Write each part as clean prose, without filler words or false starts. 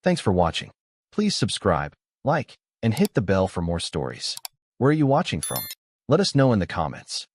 Thanks for watching. Please subscribe, like, and hit the bell for more stories. Where are you watching from? Let us know in the comments.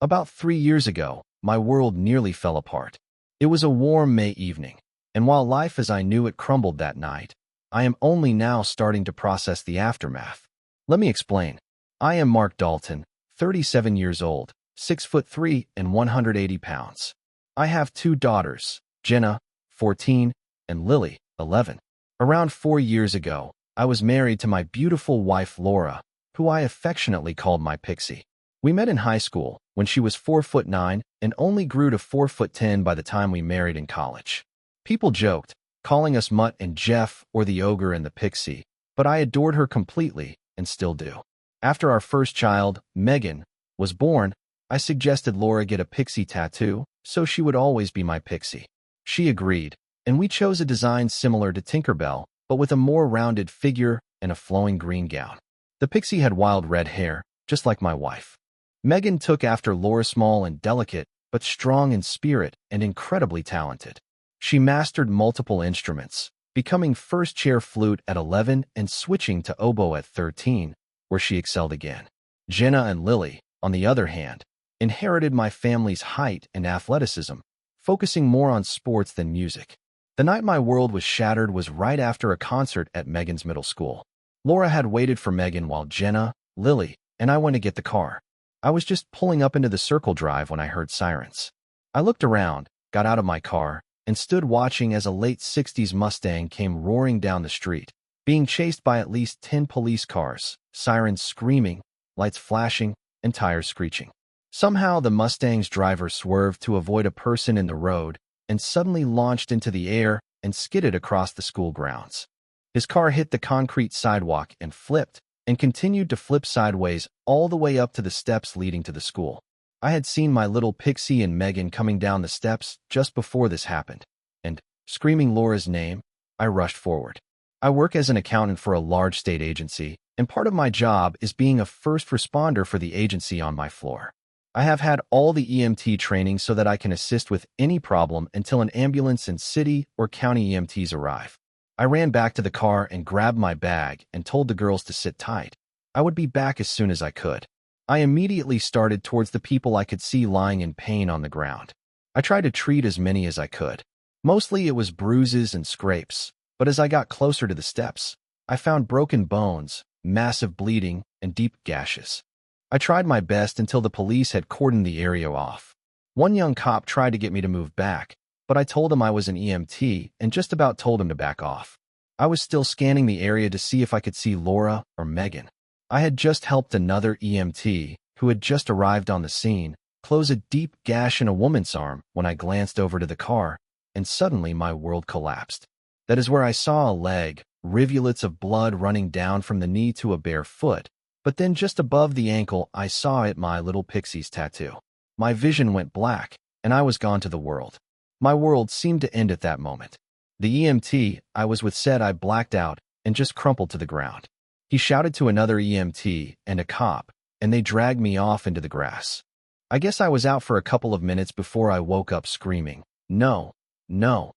About 3 years ago, my world nearly fell apart. It was a warm May evening, and while life as I knew it crumbled that night, I am only now starting to process the aftermath. Let me explain. I am Mark Dalton, 37 years old, 6'3" and 180 pounds. I have 2 daughters, Jenna, 14, and Lily, 11. Around 4 years ago, I was married to my beautiful wife Laura, who I affectionately called my Pixie. We met in high school when she was 4'9" and only grew to 4'10" by the time we married in college. People joked, calling us Mutt and Jeff or the Ogre and the Pixie, but I adored her completely and still do. After our first child, Megan, was born, I suggested Laura get a pixie tattoo so she would always be my Pixie. She agreed, and we chose a design similar to Tinkerbell, but with a more rounded figure and a flowing green gown. The Pixie had wild red hair, just like my wife. Megan took after Laura, small and delicate, but strong in spirit and incredibly talented. She mastered multiple instruments, becoming first chair flute at 11 and switching to oboe at 13, where she excelled again. Jenna and Lily, on the other hand, inherited my family's height and athleticism, focusing more on sports than music. The night my world was shattered was right after a concert at Megan's middle school. Laura had waited for Megan while Jenna, Lily, and I went to get the car. I was just pulling up into the circle drive when I heard sirens. I looked around, got out of my car, and stood watching as a late 60s Mustang came roaring down the street, being chased by at least 10 police cars, sirens screaming, lights flashing, and tires screeching. Somehow the Mustang's driver swerved to avoid a person in the road and suddenly launched into the air and skidded across the school grounds. His car hit the concrete sidewalk and flipped, and continued to flip sideways all the way up to the steps leading to the school. I had seen my little Pixie and Megan coming down the steps just before this happened, and, screaming Laura's name, I rushed forward. I work as an accountant for a large state agency, and part of my job is being a first responder for the agency on my floor. I have had all the EMT training so that I can assist with any problem until an ambulance and city or county EMTs arrive. I ran back to the car and grabbed my bag and told the girls to sit tight. I would be back as soon as I could. I immediately started towards the people I could see lying in pain on the ground. I tried to treat as many as I could. Mostly it was bruises and scrapes, but as I got closer to the steps, I found broken bones, massive bleeding, and deep gashes. I tried my best until the police had cordoned the area off. One young cop tried to get me to move back, but I told him I was an EMT and just about told him to back off. I was still scanning the area to see if I could see Laura or Megan. I had just helped another EMT, who had just arrived on the scene, close a deep gash in a woman's arm when I glanced over to the car, and suddenly my world collapsed. That is where I saw a leg, rivulets of blood running down from the knee to a bare foot, but then just above the ankle I saw it my little Pixie's tattoo. My vision went black, and I was gone to the world. My world seemed to end at that moment. The EMT I was with said I blacked out and just crumpled to the ground. He shouted to another EMT and a cop, and they dragged me off into the grass. I guess I was out for a couple of minutes before I woke up screaming, "No, no,"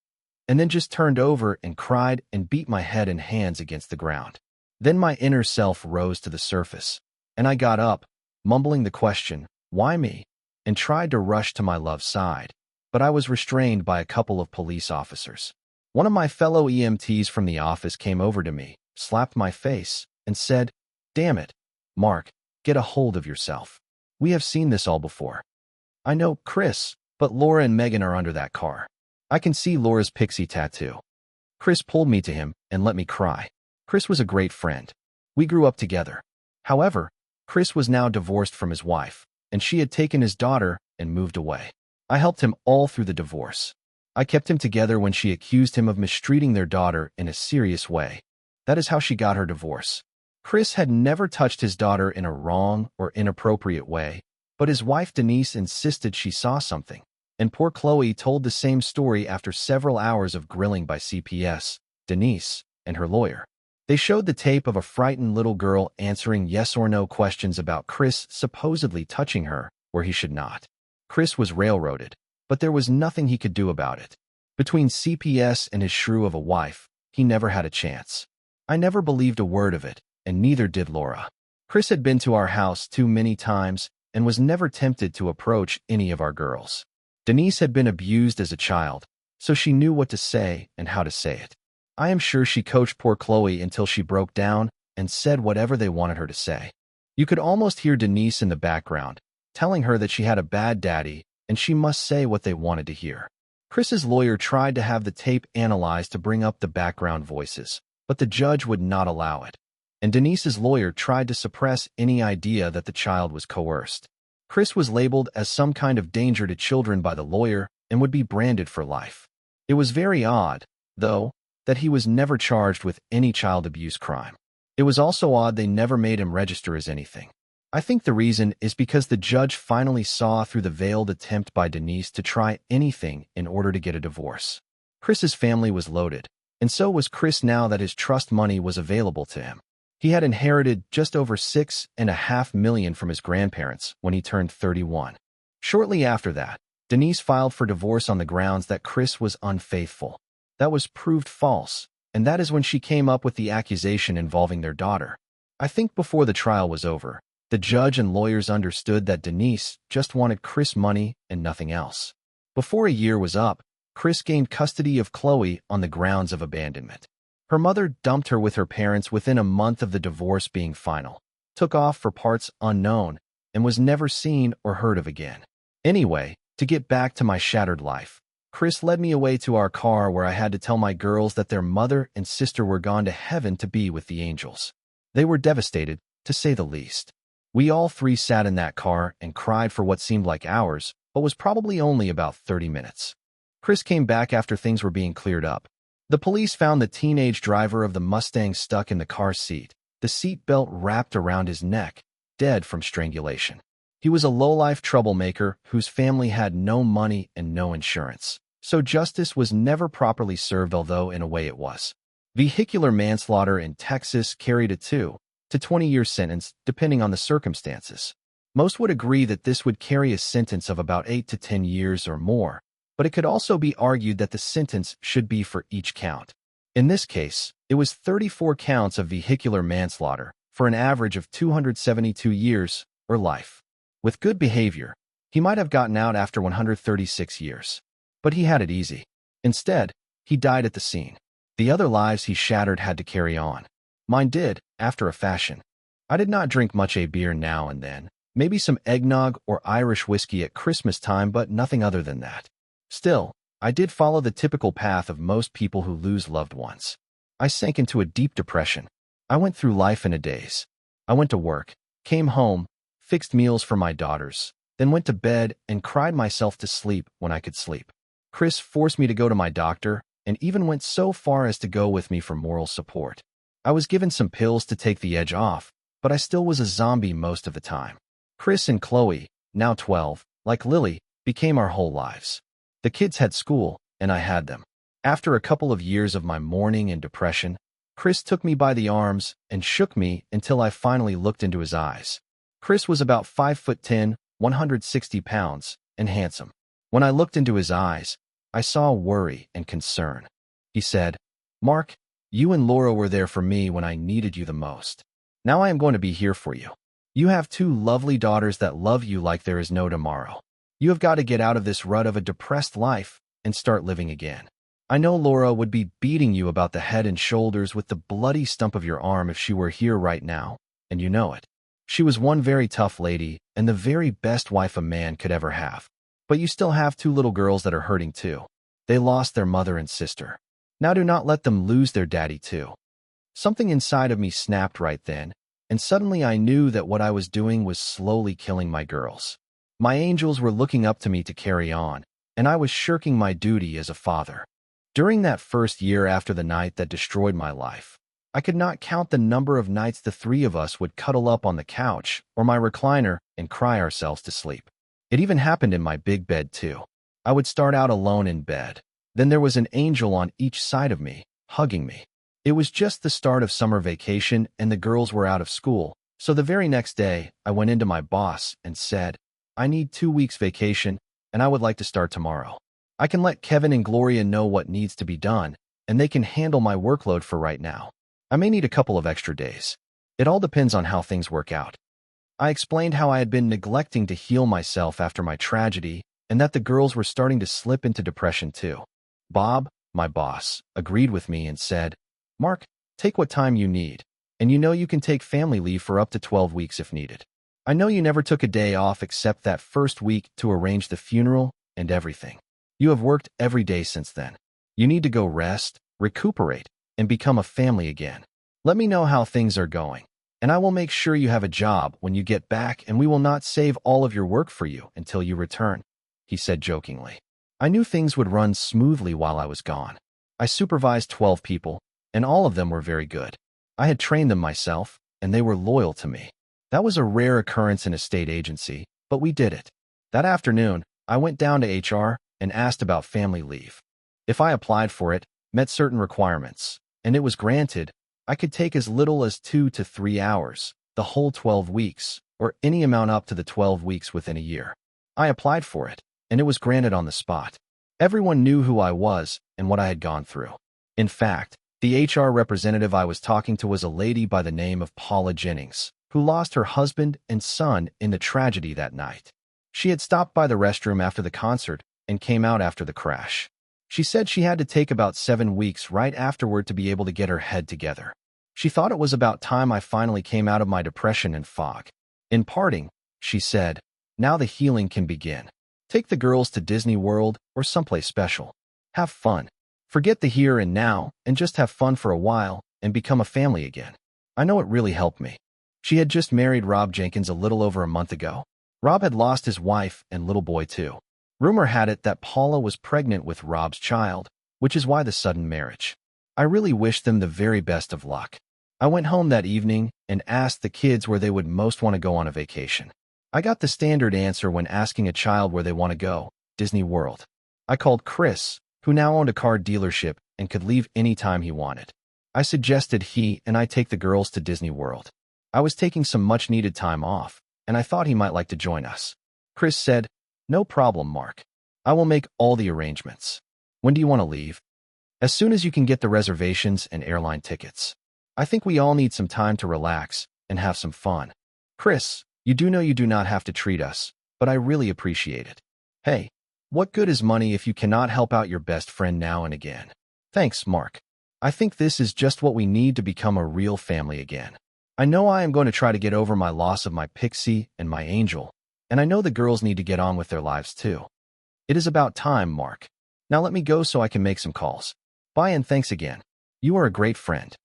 and then just turned over and cried and beat my head and hands against the ground. Then my inner self rose to the surface, and I got up, mumbling the question, "Why me?" and tried to rush to my love's side, but I was restrained by a couple of police officers. One of my fellow EMTs from the office came over to me, slapped my face, and said, "Damn it, Mark, get a hold of yourself. We have seen this all before." I know, Chris, but Laura and Megan are under that car. I can see Laura's Pixie tattoo. Chris pulled me to him and let me cry. Chris was a great friend. We grew up together. However, Chris was now divorced from his wife, and she had taken his daughter and moved away. I helped him all through the divorce. I kept him together when she accused him of mistreating their daughter in a serious way. That is how she got her divorce. Chris had never touched his daughter in a wrong or inappropriate way, but his wife Denise insisted she saw something, and poor Chloe told the same story after several hours of grilling by CPS, Denise, and her lawyer. They showed the tape of a frightened little girl answering yes or no questions about Chris supposedly touching her where he should not. Chris was railroaded, but there was nothing he could do about it. Between CPS and his shrew of a wife, he never had a chance. I never believed a word of it, and neither did Laura. Chris had been to our house too many times and was never tempted to approach any of our girls. Denise had been abused as a child, so she knew what to say and how to say it. I am sure she coached poor Chloe until she broke down and said whatever they wanted her to say. You could almost hear Denise in the background, telling her that she had a bad daddy and she must say what they wanted to hear. Chris's lawyer tried to have the tape analyzed to bring up the background voices, but the judge would not allow it. And Denise's lawyer tried to suppress any idea that the child was coerced. Chris was labeled as some kind of danger to children by the lawyer and would be branded for life. It was very odd, though, that he was never charged with any child abuse crime. It was also odd they never made him register as anything. I think the reason is because the judge finally saw through the veiled attempt by Denise to try anything in order to get a divorce. Chris's family was loaded, and so was Chris now that his trust money was available to him. He had inherited just over $6.5 million from his grandparents when he turned 31. Shortly after that, Denise filed for divorce on the grounds that Chris was unfaithful. That was proved false, and that is when she came up with the accusation involving their daughter. I think before the trial was over, the judge and lawyers understood that Denise just wanted Chris money and nothing else. Before a year was up, Chris gained custody of Chloe on the grounds of abandonment. Her mother dumped her with her parents within a month of the divorce being final, took off for parts unknown, and was never seen or heard of again. Anyway, to get back to my shattered life, Chris led me away to our car where I had to tell my girls that their mother and sister were gone to heaven to be with the angels. They were devastated, to say the least. We all three sat in that car and cried for what seemed like hours, but was probably only about 30 minutes. Chris came back after things were being cleared up. The police found the teenage driver of the Mustang stuck in the car seat, the seat belt wrapped around his neck, dead from strangulation. He was a low-life troublemaker whose family had no money and no insurance, so justice was never properly served, although in a way it was. Vehicular manslaughter in Texas carried a 2 to 20-year sentence, depending on the circumstances. Most would agree that this would carry a sentence of about 8 to 10 years or more, but it could also be argued that the sentence should be for each count. In this case, it was 34 counts of vehicular manslaughter for an average of 272 years or life. With good behavior, he might have gotten out after 136 years. But he had it easy. Instead, he died at the scene. The other lives he shattered had to carry on. Mine did, after a fashion. I did not drink much beer now and then, maybe some eggnog or Irish whiskey at Christmas time, but nothing other than that. Still, I did follow the typical path of most people who lose loved ones. I sank into a deep depression. I went through life in a daze. I went to work, came home, fixed meals for my daughters, then went to bed and cried myself to sleep when I could sleep. Chris forced me to go to my doctor and even went so far as to go with me for moral support. I was given some pills to take the edge off, but I still was a zombie most of the time. Chris and Chloe, now 12, like Lily, became our whole lives. The kids had school, and I had them. After a couple of years of my mourning and depression, Chris took me by the arms and shook me until I finally looked into his eyes. Chris was about 5'10", 160 pounds, and handsome. When I looked into his eyes, I saw worry and concern. He said, "Mark, you and Laura were there for me when I needed you the most. Now I am going to be here for you. You have 2 lovely daughters that love you like there is no tomorrow. You have got to get out of this rut of a depressed life and start living again. I know Laura would be beating you about the head and shoulders with the bloody stump of your arm if she were here right now, and you know it. She was one very tough lady and the very best wife a man could ever have. But you still have 2 little girls that are hurting too. They lost their mother and sister. Now do not let them lose their daddy too." Something inside of me snapped right then, and suddenly I knew that what I was doing was slowly killing my girls. My angels were looking up to me to carry on, and I was shirking my duty as a father. During that first year after the night that destroyed my life, I could not count the number of nights the 3 of us would cuddle up on the couch or my recliner and cry ourselves to sleep. It even happened in my big bed too. I would start out alone in bed. Then there was an angel on each side of me, hugging me. It was just the start of summer vacation and the girls were out of school, so the very next day I went into my boss and said, "I need 2 weeks vacation and I would like to start tomorrow. I can let Kevin and Gloria know what needs to be done, and they can handle my workload for right now. I may need a couple of extra days. It all depends on how things work out. I explained how I had been neglecting to heal myself after my tragedy and that the girls were starting to slip into depression too. Bob, my boss, agreed with me and said, "Mark, take what time you need, and you know you can take family leave for up to 12 weeks if needed. I know you never took a day off except that first week to arrange the funeral and everything. You have worked every day since then. You need to go rest, recuperate, and become a family again. Let me know how things are going, and I will make sure you have a job when you get back, and we will not save all of your work for you until you return," he said jokingly. I knew things would run smoothly while I was gone. I supervised 12 people, and all of them were very good. I had trained them myself, and they were loyal to me. That was a rare occurrence in a state agency, but we did it. That afternoon, I went down to HR and asked about family leave. If I applied for it, met certain requirements, and it was granted, I could take as little as 2 to 3 hours, the whole 12 weeks, or any amount up to the 12 weeks within a year. I applied for it, and it was granted on the spot. Everyone knew who I was and what I had gone through. In fact, the HR representative I was talking to was a lady by the name of Paula Jennings, who lost her husband and son in the tragedy that night. She had stopped by the restroom after the concert and came out after the crash. She said she had to take about 7 weeks right afterward to be able to get her head together. She thought it was about time I finally came out of my depression and fog. In parting, she said, "Now the healing can begin. Take the girls to Disney World or someplace special. Have fun. Forget the here and now and just have fun for a while and become a family again." I know it really helped me. She had just married Rob Jenkins a little over a month ago. Rob had lost his wife and little boy too. Rumor had it that Paula was pregnant with Rob's child, which is why the sudden marriage. I really wished them the very best of luck. I went home that evening and asked the kids where they would most want to go on a vacation. I got the standard answer when asking a child where they want to go: Disney World. I called Chris, who now owned a car dealership and could leave any time he wanted. I suggested he and I take the girls to Disney World. I was taking some much-needed time off, and I thought he might like to join us. Chris said, "No problem, Mark. I will make all the arrangements. When do you want to leave?" "As soon as you can get the reservations and airline tickets. I think we all need some time to relax and have some fun. Chris, you do know you do not have to treat us, but I really appreciate it. Hey, what good is money if you cannot help out your best friend now and again? Thanks, Mark. I think this is just what we need to become a real family again. I know I am going to try to get over my loss of my Pixie and my Angel, and I know the girls need to get on with their lives too. It is about time, Mark. Now let me go so I can make some calls. Bye and thanks again. You are a great friend."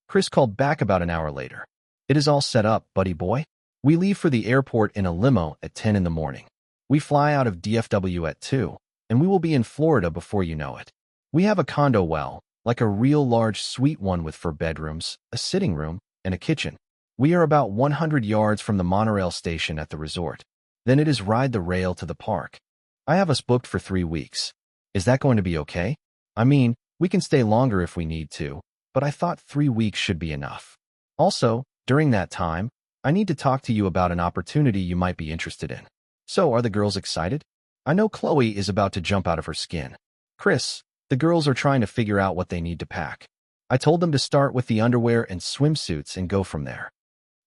Chris called back about an hour later. "It is all set up, buddy boy. We leave for the airport in a limo at 10 in the morning. We fly out of DFW at 2, and we will be in Florida before you know it. We have a condo, well, like a real large suite one with 4 bedrooms, a sitting room, and a kitchen. We are about 100 yards from the monorail station at the resort. Then it is ride the rail to the park. I have us booked for 3 weeks. Is that going to be okay? I mean, we can stay longer if we need to, but I thought 3 weeks should be enough. Also, during that time, I need to talk to you about an opportunity you might be interested in. So, are the girls excited? I know Chloe is about to jump out of her skin. Chris, the girls are trying to figure out what they need to pack. I told them to start with the underwear and swimsuits and go from there.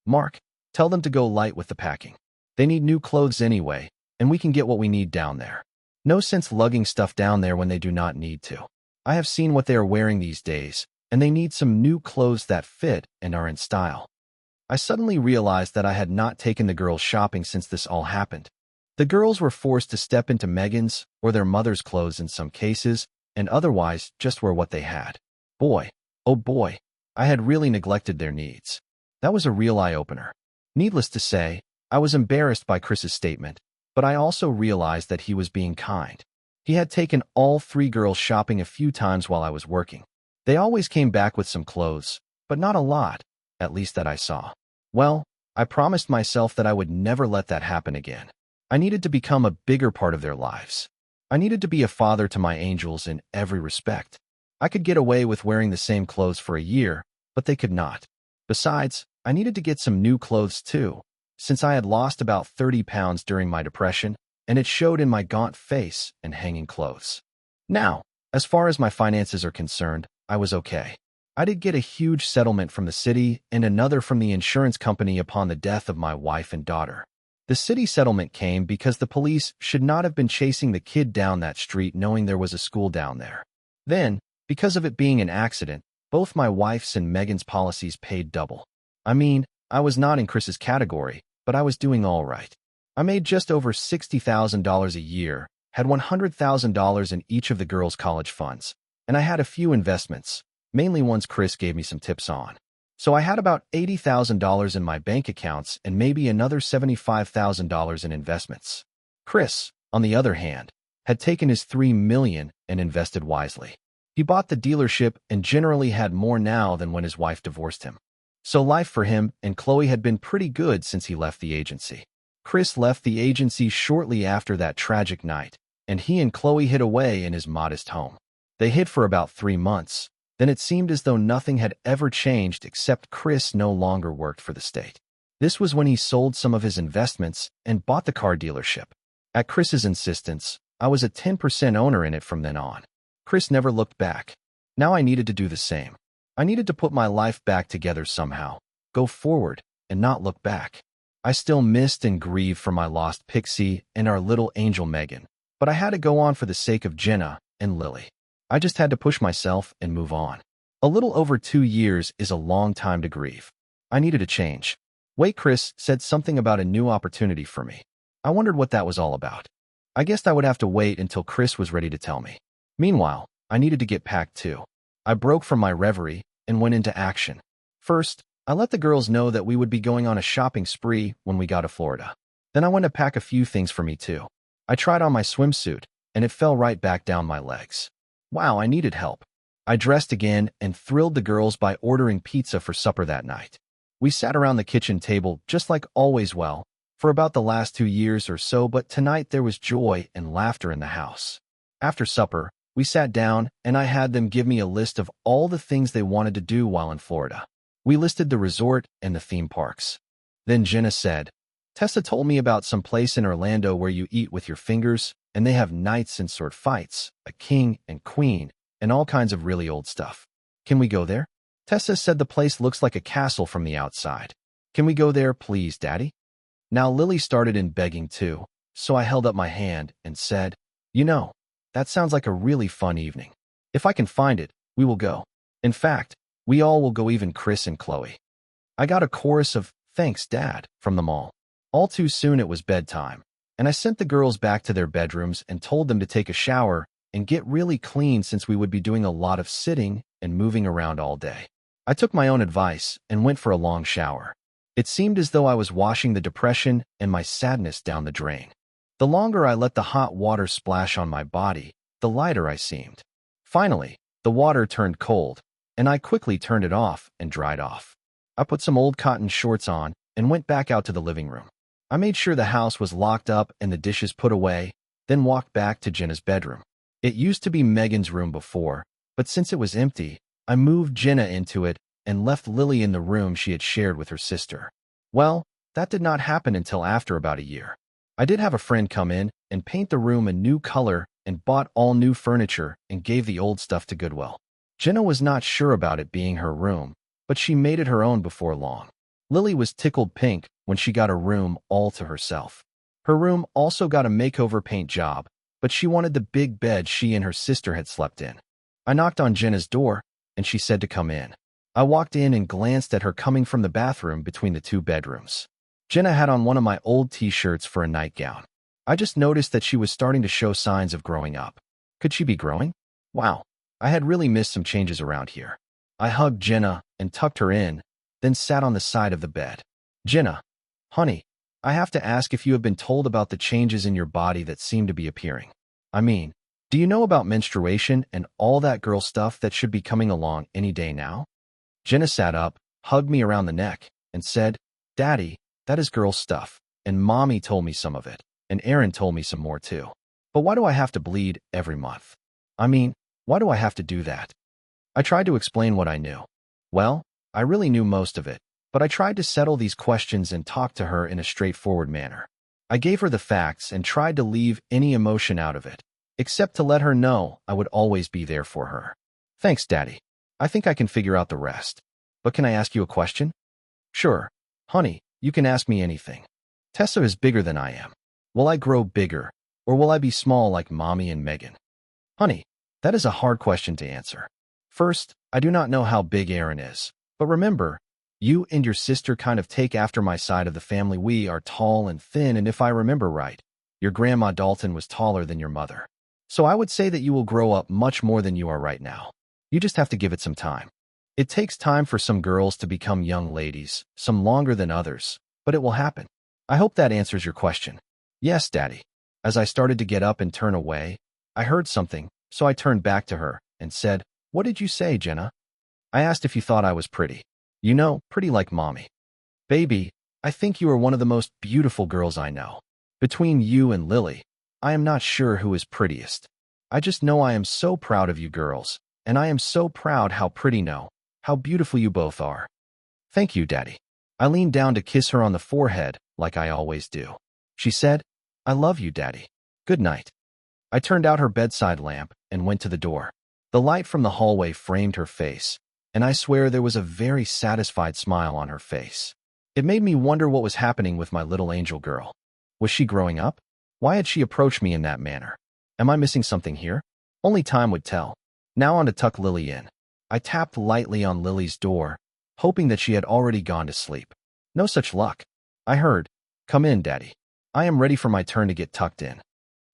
Mark, tell them to go light with the packing. They need new clothes anyway, and we can get what we need down there. No sense lugging stuff down there when they do not need to. I have seen what they are wearing these days, and they need some new clothes that fit and are in style." I suddenly realized that I had not taken the girls shopping since this all happened. The girls were forced to step into Megan's or their mother's clothes in some cases, and otherwise just wear what they had. Boy, oh boy, I had really neglected their needs. That was a real eye-opener. Needless to say, I was embarrassed by Chris's statement, but I also realized that he was being kind. He had taken all 3 girls shopping a few times while I was working. They always came back with some clothes, but not a lot, at least that I saw. Well, I promised myself that I would never let that happen again. I needed to become a bigger part of their lives. I needed to be a father to my angels in every respect. I could get away with wearing the same clothes for a year, but they could not. Besides, I needed to get some new clothes too, since I had lost about 30 pounds during my depression, and it showed in my gaunt face and hanging clothes. Now, as far as my finances are concerned, I was okay. I did get a huge settlement from the city and another from the insurance company upon the death of my wife and daughter. The city settlement came because the police should not have been chasing the kid down that street knowing there was a school down there. Then, because of it being an accident, both my wife's and Megan's policies paid double. I mean, I was not in Chris's category, but I was doing all right. I made just over $60,000 a year, had $100,000 in each of the girls' college funds, and I had a few investments, mainly ones Chris gave me some tips on. So I had about $80,000 in my bank accounts and maybe another $75,000 in investments. Chris, on the other hand, had taken his $3 million and invested wisely. He bought the dealership and generally had more now than when his wife divorced him. So life for him and Chloe had been pretty good since he left the agency. Chris left the agency shortly after that tragic night, and he and Chloe hid away in his modest home. They hid for about 3 months. Then it seemed as though nothing had ever changed except Chris no longer worked for the state. This was when he sold some of his investments and bought the car dealership. At Chris's insistence, I was a 10% owner in it from then on. Chris never looked back. Now I needed to do the same. I needed to put my life back together somehow, go forward, and not look back. I still missed and grieved for my lost Pixie and our little angel Megan, but I had to go on for the sake of Jenna and Lily. I just had to push myself and move on. A little over 2 years is a long time to grieve. I needed a change. Wait, Chris said something about a new opportunity for me. I wondered what that was all about. I guessed I would have to wait until Chris was ready to tell me. Meanwhile, I needed to get packed too. I broke from my reverie and went into action. First, I let the girls know that we would be going on a shopping spree when we got to Florida. Then I went to pack a few things for me too. I tried on my swimsuit, and it fell right back down my legs. Wow, I needed help. I dressed again and thrilled the girls by ordering pizza for supper that night. We sat around the kitchen table just like always for about the last 2 years or so, but tonight there was joy and laughter in the house. After supper, we sat down and I had them give me a list of all the things they wanted to do while in Florida. We listed the resort and the theme parks. Then Jenna said, Tessa told me about some place in Orlando where you eat with your fingers, and they have knights and sword fights, a king and queen, and all kinds of really old stuff. Can we go there? Tessa said the place looks like a castle from the outside. Can we go there, please, Daddy? Now Lily started in begging too, so I held up my hand and said, that sounds like a really fun evening. If I can find it, we will go. In fact, we all will go, even Chris and Chloe. I got a chorus of, thanks, Dad, from them all. All too soon it was bedtime, and I sent the girls back to their bedrooms and told them to take a shower and get really clean since we would be doing a lot of sitting and moving around all day. I took my own advice and went for a long shower. It seemed as though I was washing the depression and my sadness down the drain. The longer I let the hot water splash on my body, the lighter I seemed. Finally, the water turned cold, and I quickly turned it off and dried off. I put some old cotton shorts on and went back out to the living room. I made sure the house was locked up and the dishes put away, then walked back to Jenna's bedroom. It used to be Megan's room before, but since it was empty, I moved Jenna into it and left Lily in the room she had shared with her sister. Well, that did not happen until after about a year. I did have a friend come in and paint the room a new color and bought all new furniture and gave the old stuff to Goodwill. Jenna was not sure about it being her room, but she made it her own before long. Lily was tickled pink when she got a room all to herself. Her room also got a makeover paint job, but she wanted the big bed she and her sister had slept in. I knocked on Jenna's door, and she said to come in. I walked in and glanced at her coming from the bathroom between the 2 bedrooms. Jenna had on one of my old t-shirts for a nightgown. I just noticed that she was starting to show signs of growing up. Could she be growing? Wow, I had really missed some changes around here. I hugged Jenna and tucked her in, then sat on the side of the bed. Jenna, honey, I have to ask if you have been told about the changes in your body that seem to be appearing. I mean, do you know about menstruation and all that girl stuff that should be coming along any day now? Jenna sat up, hugged me around the neck, and said, Daddy, that is girl stuff, and Mommy told me some of it, and Aaron told me some more too. But why do I have to bleed every month? I mean, why do I have to do that? I tried to explain what I knew. Well, I really knew most of it, but I tried to settle these questions and talk to her in a straightforward manner. I gave her the facts and tried to leave any emotion out of it, except to let her know I would always be there for her. Thanks, Daddy. I think I can figure out the rest. But can I ask you a question? Sure. Honey, you can ask me anything. Tessa is bigger than I am. Will I grow bigger, or will I be small like Mommy and Megan? Honey, that is a hard question to answer. First, I do not know how big Aaron is. But remember, you and your sister kind of take after my side of the family. We are tall and thin, and if I remember right, your grandma Dalton was taller than your mother. So I would say that you will grow up much more than you are right now. You just have to give it some time. It takes time for some girls to become young ladies, some longer than others, but it will happen. I hope that answers your question. Yes, Daddy. As I started to get up and turn away, I heard something, so I turned back to her and said, "What did you say, Jenna?" I asked if you thought I was pretty. You know, pretty like Mommy. Baby, I think you are one of the most beautiful girls I know. Between you and Lily, I am not sure who is prettiest. I just know I am so proud of you girls, and I am so proud how beautiful you both are. Thank you, Daddy. I leaned down to kiss her on the forehead, like I always do. She said, "I love you, Daddy. Good night." I turned out her bedside lamp and went to the door. The light from the hallway framed her face, and I swear there was a very satisfied smile on her face. It made me wonder what was happening with my little angel girl. Was she growing up? Why had she approached me in that manner? Am I missing something here? Only time would tell. Now on to tuck Lily in. I tapped lightly on Lily's door, hoping that she had already gone to sleep. No such luck. I heard, "Come in, Daddy. I am ready for my turn to get tucked in."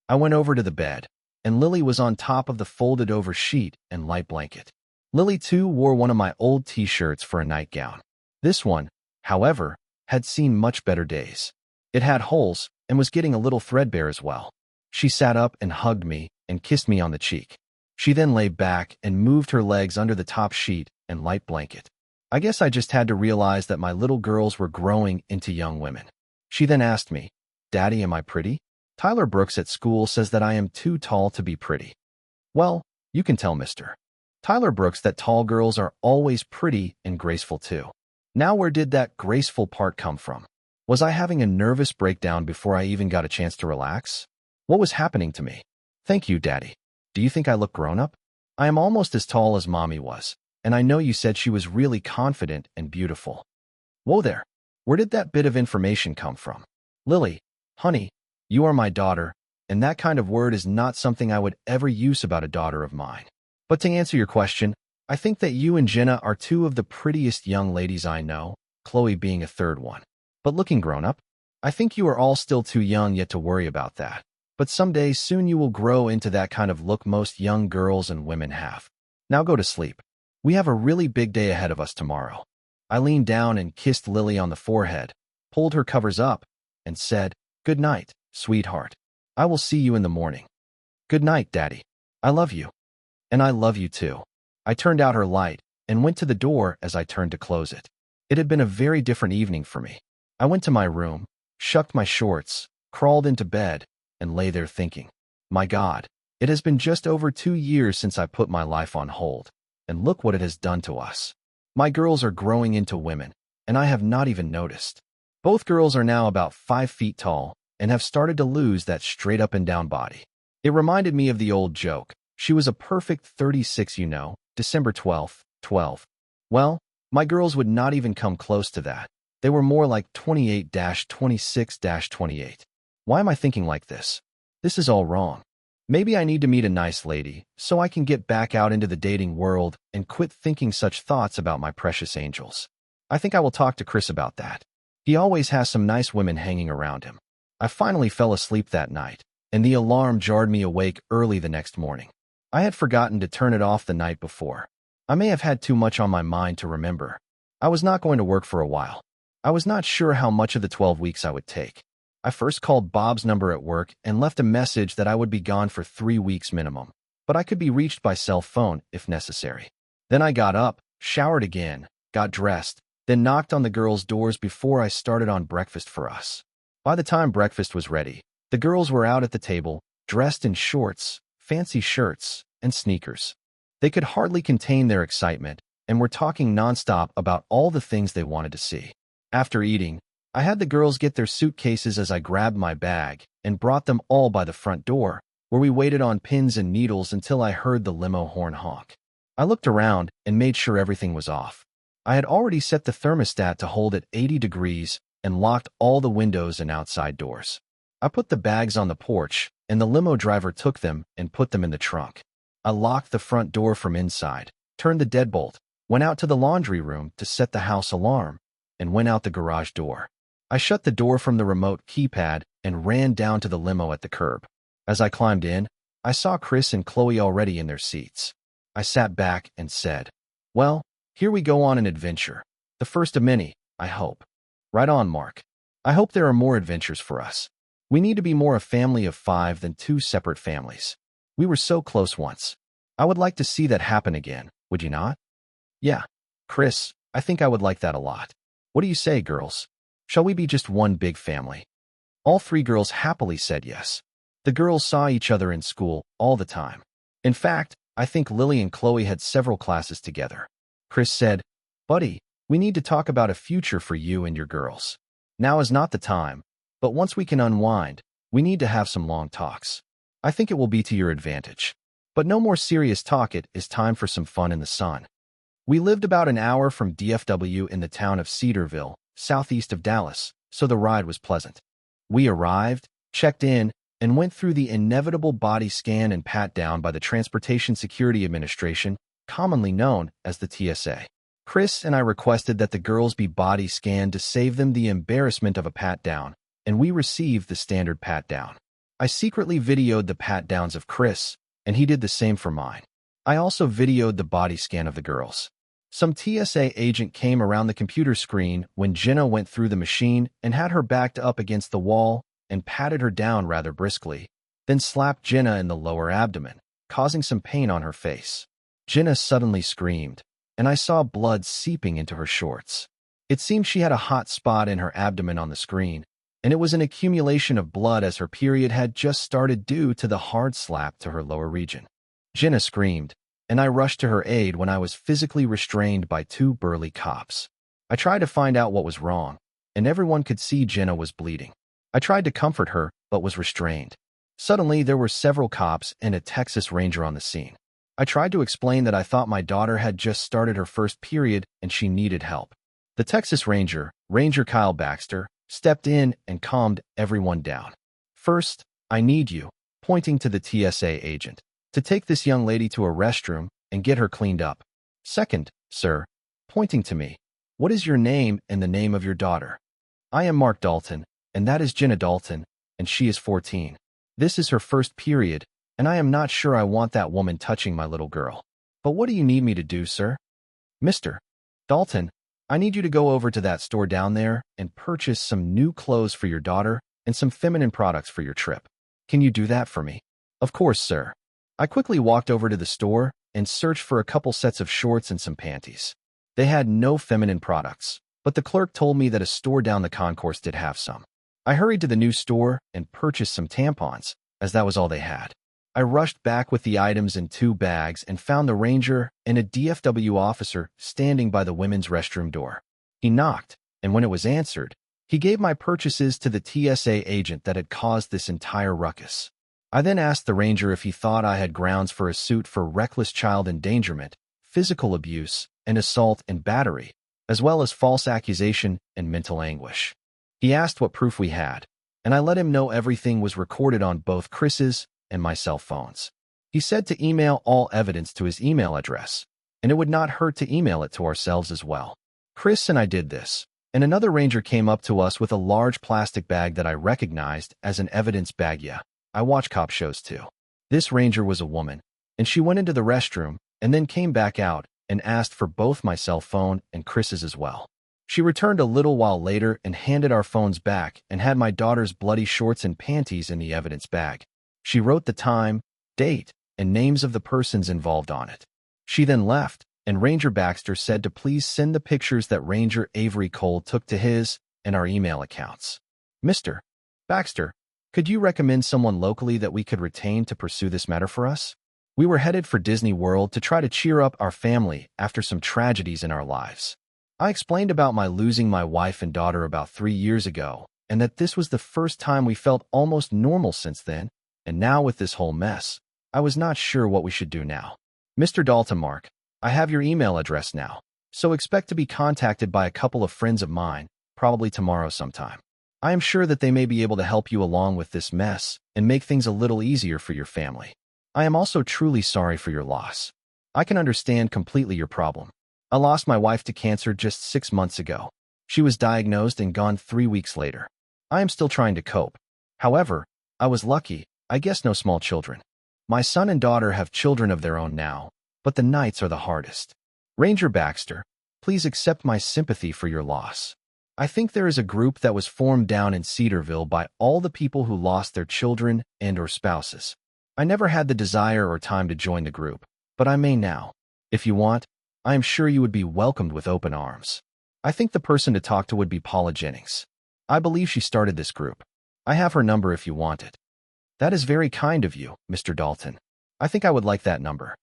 I went over to the bed, and Lily was on top of the folded-over sheet and light blanket. Lily, too, wore one of my old t-shirts for a nightgown. This one, however, had seen much better days. It had holes and was getting a little threadbare as well. She sat up and hugged me and kissed me on the cheek. She then lay back and moved her legs under the top sheet and light blanket. I guess I just had to realize that my little girls were growing into young women. She then asked me, "Daddy, am I pretty? Tyler Brooks at school says that I am too tall to be pretty." Well, you can tell Mr. Tyler Brooks that tall girls are always pretty and graceful too. Now where did that graceful part come from? Was I having a nervous breakdown before I even got a chance to relax? What was happening to me? Thank you, Daddy. Do you think I look grown up? I am almost as tall as Mommy was, and I know you said she was really confident and beautiful. Whoa there. Where did that bit of information come from? Lily, honey, you are my daughter, and that kind of word is not something I would ever use about a daughter of mine. But to answer your question, I think that you and Jenna are two of the prettiest young ladies I know, Chloe being a third one. But looking grown up, I think you are all still too young yet to worry about that. But someday soon you will grow into that kind of look most young girls and women have. Now go to sleep. We have a really big day ahead of us tomorrow. I leaned down and kissed Lily on the forehead, pulled her covers up, and said, "Good night, sweetheart. I will see you in the morning." "Good night, Daddy. I love you." "And I love you too." I turned out her light and went to the door as I turned to close it. It had been a very different evening for me. I went to my room, shucked my shorts, crawled into bed, and lay there thinking, my God, it has been just over 2 years since I put my life on hold, and look what it has done to us. My girls are growing into women, and I have not even noticed. Both girls are now about 5 feet tall and have started to lose that straight up and down body. It reminded me of the old joke, she was a perfect 36, you know, December 12th, 12. Well, my girls would not even come close to that. They were more like 28-26-28. Why am I thinking like this? This is all wrong. Maybe I need to meet a nice lady so I can get back out into the dating world and quit thinking such thoughts about my precious angels. I think I will talk to Chris about that. He always has some nice women hanging around him. I finally fell asleep that night, and the alarm jarred me awake early the next morning. I had forgotten to turn it off the night before. I may have had too much on my mind to remember. I was not going to work for a while. I was not sure how much of the 12 weeks I would take. I first called Bob's number at work and left a message that I would be gone for 3 weeks minimum, but I could be reached by cell phone if necessary. Then I got up, showered again, got dressed, then knocked on the girls' doors before I started on breakfast for us. By the time breakfast was ready, the girls were out at the table, dressed in shorts, fancy shirts, and sneakers. They could hardly contain their excitement and were talking nonstop about all the things they wanted to see. After eating, I had the girls get their suitcases as I grabbed my bag and brought them all by the front door, where we waited on pins and needles until I heard the limo horn honk. I looked around and made sure everything was off. I had already set the thermostat to hold at 80 degrees and locked all the windows and outside doors. I put the bags on the porch, and the limo driver took them and put them in the trunk. I locked the front door from inside, turned the deadbolt, went out to the laundry room to set the house alarm, and went out the garage door. I shut the door from the remote keypad and ran down to the limo at the curb. As I climbed in, I saw Chris and Chloe already in their seats. I sat back and said, "Well, here we go on an adventure. The first of many, I hope." "Right on, Mark. I hope there are more adventures for us. We need to be more a family of 5 than 2 separate families. We were so close once. I would like to see that happen again, would you not?" "Yeah, Chris, I think I would like that a lot. What do you say, girls? Shall we be just one big family?" All 3 girls happily said yes. The girls saw each other in school all the time. In fact, I think Lily and Chloe had several classes together. Chris said, "Buddy, we need to talk about a future for you and your girls. Now is not the time, but once we can unwind, we need to have some long talks. I think it will be to your advantage. But no more serious talk, it is time for some fun in the sun." We lived about an hour from DFW in the town of Cedarville, southeast of Dallas, so the ride was pleasant. We arrived, checked in, and went through the inevitable body scan and pat-down by the Transportation Security Administration, commonly known as the TSA. Chris and I requested that the girls be body scanned to save them the embarrassment of a pat-down, and we received the standard pat-down. I secretly videoed the pat-downs of Chris, and he did the same for mine. I also videoed the body scan of the girls. Some TSA agent came around the computer screen when Jenna went through the machine and had her backed up against the wall and patted her down rather briskly, then slapped Jenna in the lower abdomen, causing some pain on her face. Jenna suddenly screamed, and I saw blood seeping into her shorts. It seemed she had a hot spot in her abdomen on the screen, and it was an accumulation of blood as her period had just started due to the hard slap to her lower region. Jenna screamed, and I rushed to her aid when I was physically restrained by 2 burly cops. I tried to find out what was wrong, and everyone could see Jenna was bleeding. I tried to comfort her, but was restrained. Suddenly, there were several cops and a Texas Ranger on the scene. I tried to explain that I thought my daughter had just started her first period and she needed help. The Texas Ranger, Ranger Kyle Baxter, stepped in and calmed everyone down. "First, I need you," pointing to the TSA agent, "to take this young lady to a restroom and get her cleaned up. Second, sir," pointing to me, "what is your name and the name of your daughter?" "I am Mark Dalton, and that is Jenna Dalton, and she is 14. This is her first period, and I am not sure I want that woman touching my little girl. But what do you need me to do, sir?" "Mr. Dalton, I need you to go over to that store down there and purchase some new clothes for your daughter and some feminine products for your trip. Can you do that for me?" "Of course, sir." I quickly walked over to the store and searched for a couple sets of shorts and some panties. They had no feminine products, but the clerk told me that a store down the concourse did have some. I hurried to the new store and purchased some tampons, as that was all they had. I rushed back with the items in 2 bags and found the ranger and a DFW officer standing by the women's restroom door. He knocked, and when it was answered, he gave my purchases to the TSA agent that had caused this entire ruckus. I then asked the ranger if he thought I had grounds for a suit for reckless child endangerment, physical abuse, and assault and battery, as well as false accusation and mental anguish. He asked what proof we had, and I let him know everything was recorded on both Chris's and my cell phones. He said to email all evidence to his email address, and it would not hurt to email it to ourselves as well. Chris and I did this, and another ranger came up to us with a large plastic bag that I recognized as an evidence bag. Yeah, I watch cop shows too. This ranger was a woman, and she went into the restroom and then came back out and asked for both my cell phone and Chris's as well. She returned a little while later and handed our phones back and had my daughter's bloody shorts and panties in the evidence bag. She wrote the time, date, and names of the persons involved on it. She then left, and Ranger Baxter said to please send the pictures that Ranger Avery Cole took to his and our email accounts. "Mr. Baxter, could you recommend someone locally that we could retain to pursue this matter for us? We were headed for Disney World to try to cheer up our family after some tragedies in our lives. I explained about my losing my wife and daughter about 3 years ago, and that this was the first time we felt almost normal since then, and now with this whole mess, I was not sure what we should do now. Mr. Dalton, Mark, I have your email address now, so expect to be contacted by a couple of friends of mine, probably tomorrow sometime. I am sure that they may be able to help you along with this mess and make things a little easier for your family. I am also truly sorry for your loss. I can understand completely your problem. I lost my wife to cancer just 6 months ago. She was diagnosed and gone 3 weeks later. I am still trying to cope. However, I was lucky, I guess no small children. My son and daughter have children of their own now, but the nights are the hardest. Ranger Baxter, please accept my sympathy for your loss. I think there is a group that was formed down in Cedarville by all the people who lost their children and/or spouses. I never had the desire or time to join the group, but I may now. If you want, I am sure you would be welcomed with open arms. I think the person to talk to would be Paula Jennings. I believe she started this group. I have her number if you want it. That is very kind of you, Mr. Dalton. I think I would like that number.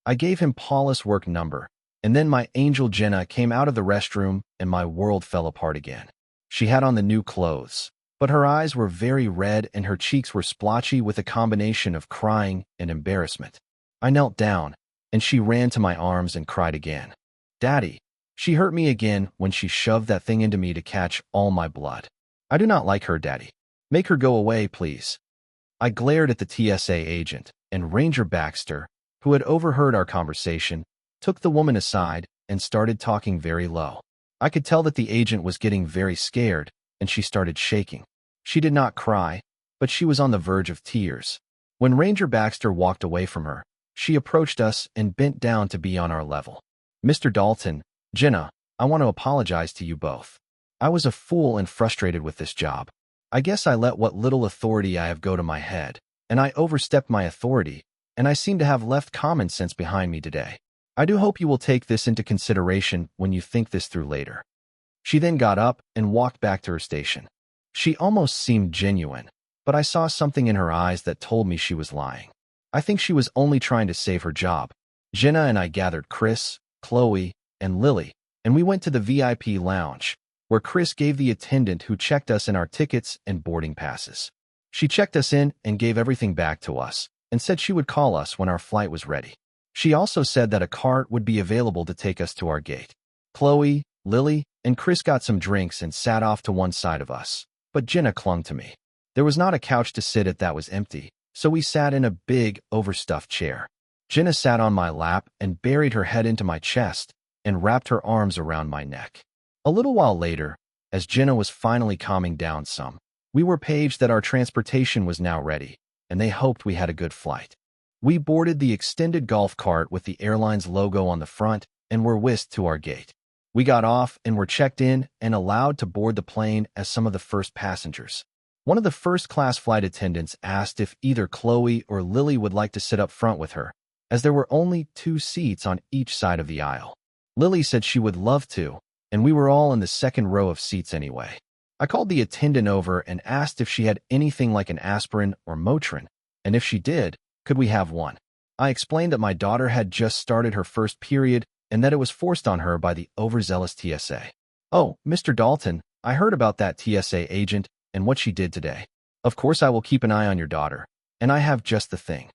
I gave him Paula's work number, and then my angel Jenna came out of the restroom and my world fell apart again. She had on the new clothes, but her eyes were very red and her cheeks were splotchy with a combination of crying and embarrassment. I knelt down, and she ran to my arms and cried again. Daddy, she hurt me again when she shoved that thing into me to catch all my blood. I do not like her, Daddy. Make her go away, please. I glared at the TSA agent, and Ranger Baxter, who had overheard our conversation, took the woman aside and started talking very low. I could tell that the agent was getting very scared, and she started shaking. She did not cry, but she was on the verge of tears. When Ranger Baxter walked away from her, she approached us and bent down to be on our level. Mr. Dalton, Jenna, I want to apologize to you both. I was a fool and frustrated with this job. I guess I let what little authority I have go to my head, and I overstepped my authority, and I seem to have left common sense behind me today. I do hope you will take this into consideration when you think this through later. She then got up and walked back to her station. She almost seemed genuine, but I saw something in her eyes that told me she was lying. I think she was only trying to save her job. Jenna and I gathered Chris, Chloe, and Lily, and we went to the VIP lounge, where Chris gave the attendant who checked us in our tickets and boarding passes. She checked us in and gave everything back to us, and said she would call us when our flight was ready. She also said that a cart would be available to take us to our gate. Chloe, Lily, and Chris got some drinks and sat off to one side of us, but Jenna clung to me. There was not a couch to sit at that was empty, so we sat in a big, overstuffed chair. Jenna sat on my lap and buried her head into my chest and wrapped her arms around my neck. A little while later, as Jenna was finally calming down some, we were paged that our transportation was now ready, and they hoped we had a good flight. We boarded the extended golf cart with the airline's logo on the front and were whisked to our gate. We got off and were checked in and allowed to board the plane as some of the first passengers. One of the first-class flight attendants asked if either Chloe or Lily would like to sit up front with her, as there were only 2 seats on each side of the aisle. Lily said she would love to, and we were all in the second row of seats anyway. I called the attendant over and asked if she had anything like an aspirin or Motrin, and if she did, could we have one? I explained that my daughter had just started her first period and that it was forced on her by the overzealous TSA. Oh, Mr. Dalton, I heard about that TSA agent and what she did today. Of course I will keep an eye on your daughter, and I have just the thing.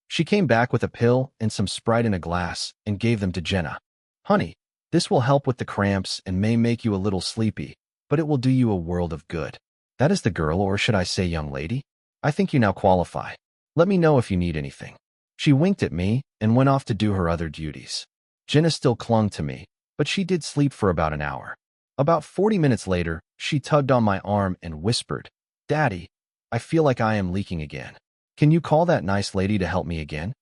She came back with a pill and some Sprite in a glass and gave them to Jenna. Honey, this will help with the cramps and may make you a little sleepy, but it will do you a world of good. That is the girl, or should I say young lady? I think you now qualify. Let me know if you need anything. She winked at me and went off to do her other duties. Jenna still clung to me, but she did sleep for about an hour. About 40 minutes later, she tugged on my arm and whispered, Daddy, I feel like I am leaking again. Can you call that nice lady to help me again?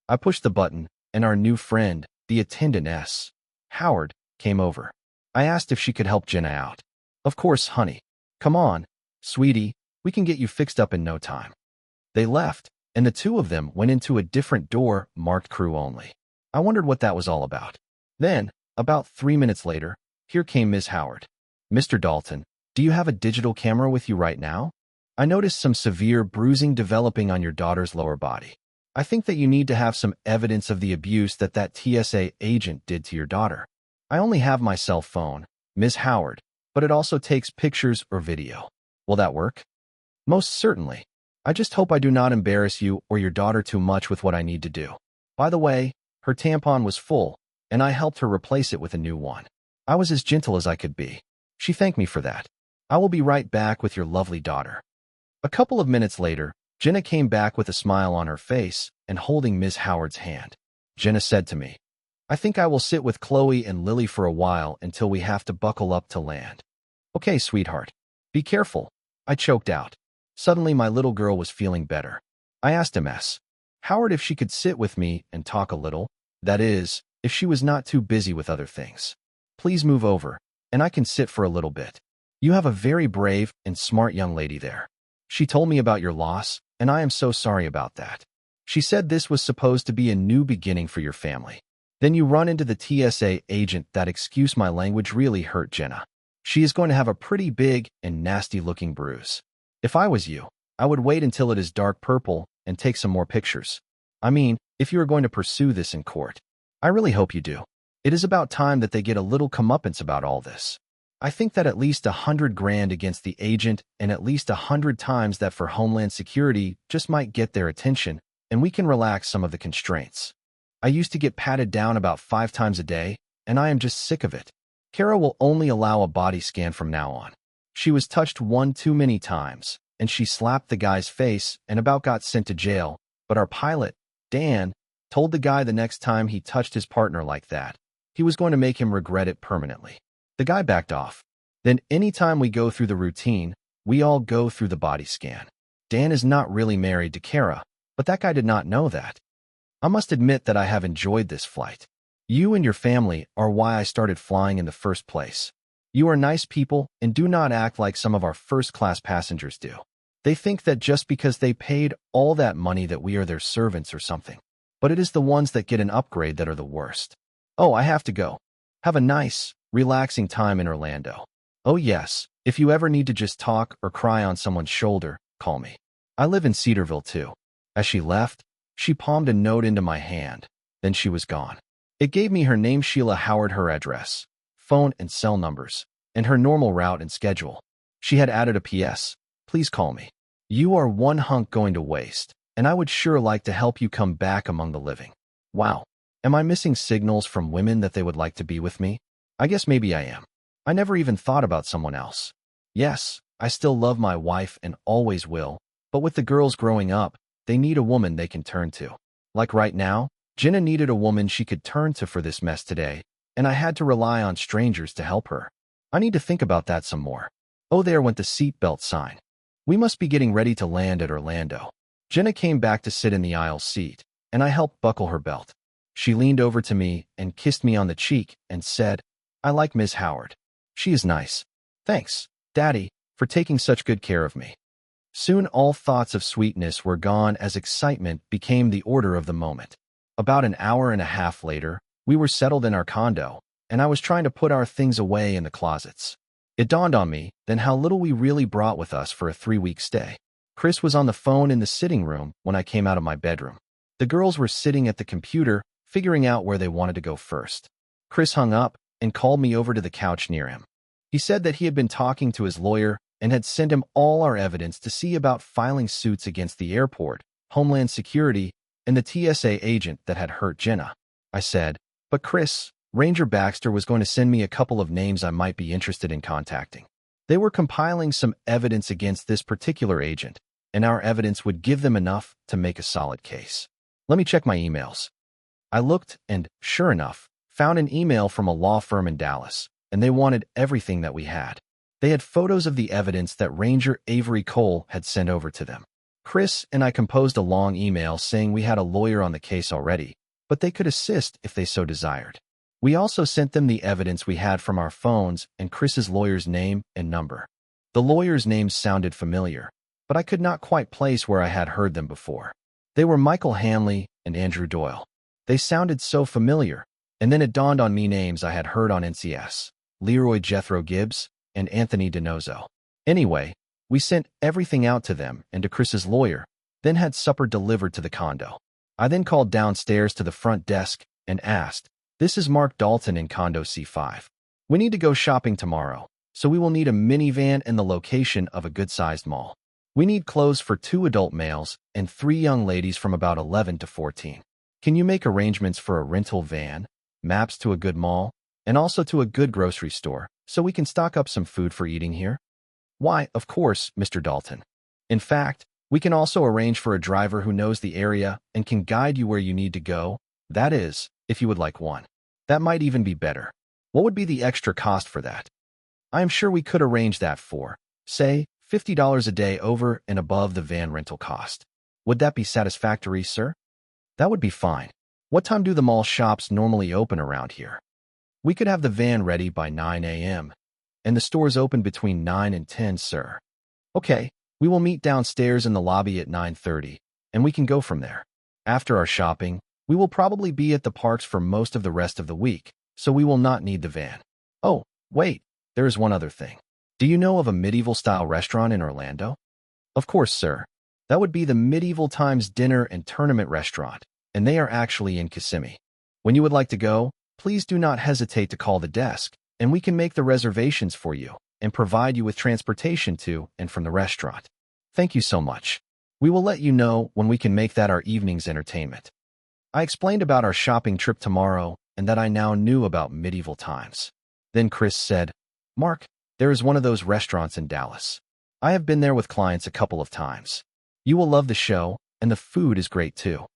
I pushed the button, and our new friend, the attendant S. Howard, came over. I asked if she could help Jenna out. Of course, honey. Come on, sweetie, we can get you fixed up in no time. They left, and the two of them went into a different door marked crew only. I wondered what that was all about. Then, about 3 minutes later, here came Ms. Howard. Mr. Dalton, do you have a digital camera with you right now? I noticed some severe bruising developing on your daughter's lower body. I think that you need to have some evidence of the abuse that TSA agent did to your daughter. I only have my cell phone, Ms. Howard, but it also takes pictures or video. Will that work? Most certainly. I just hope I do not embarrass you or your daughter too much with what I need to do. By the way, her tampon was full, and I helped her replace it with a new one. I was as gentle as I could be. She thanked me for that. I will be right back with your lovely daughter. A couple of minutes later, Jenna came back with a smile on her face and holding Ms. Howard's hand. Jenna said to me, I think I will sit with Chloe and Lily for a while until we have to buckle up to land. Okay, sweetheart. Be careful. I choked out. Suddenly my little girl was feeling better. I asked Ms. Howard if she could sit with me and talk a little, that is, if she was not too busy with other things. Please move over, and I can sit for a little bit. You have a very brave and smart young lady there. She told me about your loss, and I am so sorry about that. She said this was supposed to be a new beginning for your family. Then you run into the TSA agent. That, excuse my language, really hurt Jenna. She is going to have a pretty big and nasty-looking bruise. If I was you, I would wait until it is dark purple and take some more pictures. I mean, if you are going to pursue this in court. I really hope you do. It is about time that they get a little comeuppance about all this. I think that at least 100 grand against the agent and at least 100 times that for Homeland Security just might get their attention, and we can relax some of the constraints. I used to get patted down about 5 times a day, and I am just sick of it. Kara will only allow a body scan from now on. She was touched one too many times, and she slapped the guy's face and about got sent to jail, but our pilot, Dan, told the guy the next time he touched his partner like that, he was going to make him regret it permanently. The guy backed off. Then anytime we go through the routine, we all go through the body scan. Dan is not really married to Kara, but that guy did not know that. I must admit that I have enjoyed this flight. You and your family are why I started flying in the first place. You are nice people and do not act like some of our first-class passengers do. They think that just because they paid all that money that we are their servants or something. But it is the ones that get an upgrade that are the worst. Oh, I have to go. Have a nice, relaxing time in Orlando. Oh yes, if you ever need to just talk or cry on someone's shoulder, call me. I live in Cedarville too. As she left, she palmed a note into my hand. Then she was gone. It gave me her name, Sheila Howard, her address, phone and cell numbers, and her normal route and schedule. She had added a PS, please call me. You are one hunk going to waste, and I would sure like to help you come back among the living. Wow. Am I missing signals from women that they would like to be with me? I guess maybe I am. I never even thought about someone else. Yes, I still love my wife and always will, but with the girls growing up, they need a woman they can turn to. Like right now, Jenna needed a woman she could turn to for this mess today, and I had to rely on strangers to help her. I need to think about that some more. Oh, there went the seatbelt sign. We must be getting ready to land at Orlando. Jenna came back to sit in the aisle seat, and I helped buckle her belt. She leaned over to me and kissed me on the cheek and said, I like Ms. Howard. She is nice. Thanks, Daddy, for taking such good care of me. Soon all thoughts of sweetness were gone as excitement became the order of the moment. About an hour and a half later, we were settled in our condo, and I was trying to put our things away in the closets. It dawned on me then how little we really brought with us for a 3-week stay. Chris was on the phone in the sitting room when I came out of my bedroom. The girls were sitting at the computer, figuring out where they wanted to go first. Chris hung up and called me over to the couch near him. He said that he had been talking to his lawyer and had sent him all our evidence to see about filing suits against the airport, Homeland Security, and the TSA agent that had hurt Jenna. I said, but Chris, Ranger Baxter was going to send me a couple of names I might be interested in contacting. They were compiling some evidence against this particular agent, and our evidence would give them enough to make a solid case. Let me check my emails. I looked and, sure enough, found an email from a law firm in Dallas, and they wanted everything that we had. They had photos of the evidence that Ranger Avery Cole had sent over to them. Chris and I composed a long email saying we had a lawyer on the case already, but they could assist if they so desired. We also sent them the evidence we had from our phones and Chris's lawyer's name and number. The lawyers' names sounded familiar, but I could not quite place where I had heard them before. They were Michael Hanley and Andrew Doyle. They sounded so familiar, and then it dawned on me names I had heard on NCS, Leroy Jethro Gibbs and Anthony DiNozzo. Anyway, we sent everything out to them and to Chris's lawyer, then had supper delivered to the condo. I then called downstairs to the front desk and asked, this is Mark Dalton in condo C5. We need to go shopping tomorrow, so we will need a minivan and the location of a good-sized mall. We need clothes for 2 adult males and 3 young ladies from about 11 to 14. Can you make arrangements for a rental van? maps to a good mall, and also to a good grocery store, so we can stock up some food for eating here? Why, of course, Mr. Dalton. In fact, we can also arrange for a driver who knows the area and can guide you where you need to go. That is, if you would like one. That might even be better. What would be the extra cost for that? I am sure we could arrange that for, say, $50 a day over and above the van rental cost. Would that be satisfactory, sir? That would be fine. What time do the mall shops normally open around here? We could have the van ready by 9 a.m. And the stores open between 9 and 10, sir. Okay, we will meet downstairs in the lobby at 9:30, and we can go from there. After our shopping, we will probably be at the parks for most of the rest of the week, so we will not need the van. Oh, wait, there is one other thing. Do you know of a medieval-style restaurant in Orlando? Of course, sir. That would be the Medieval Times Dinner and Tournament Restaurant, and they are actually in Kissimmee. When you would like to go, please do not hesitate to call the desk, and we can make the reservations for you and provide you with transportation to and from the restaurant. Thank you so much. We will let you know when we can make that our evening's entertainment. I explained about our shopping trip tomorrow and that I now knew about medieval times. Then Chris said, Mark, there is one of those restaurants in Dallas. I have been there with clients a couple of times. You will love the show, and the food is great too.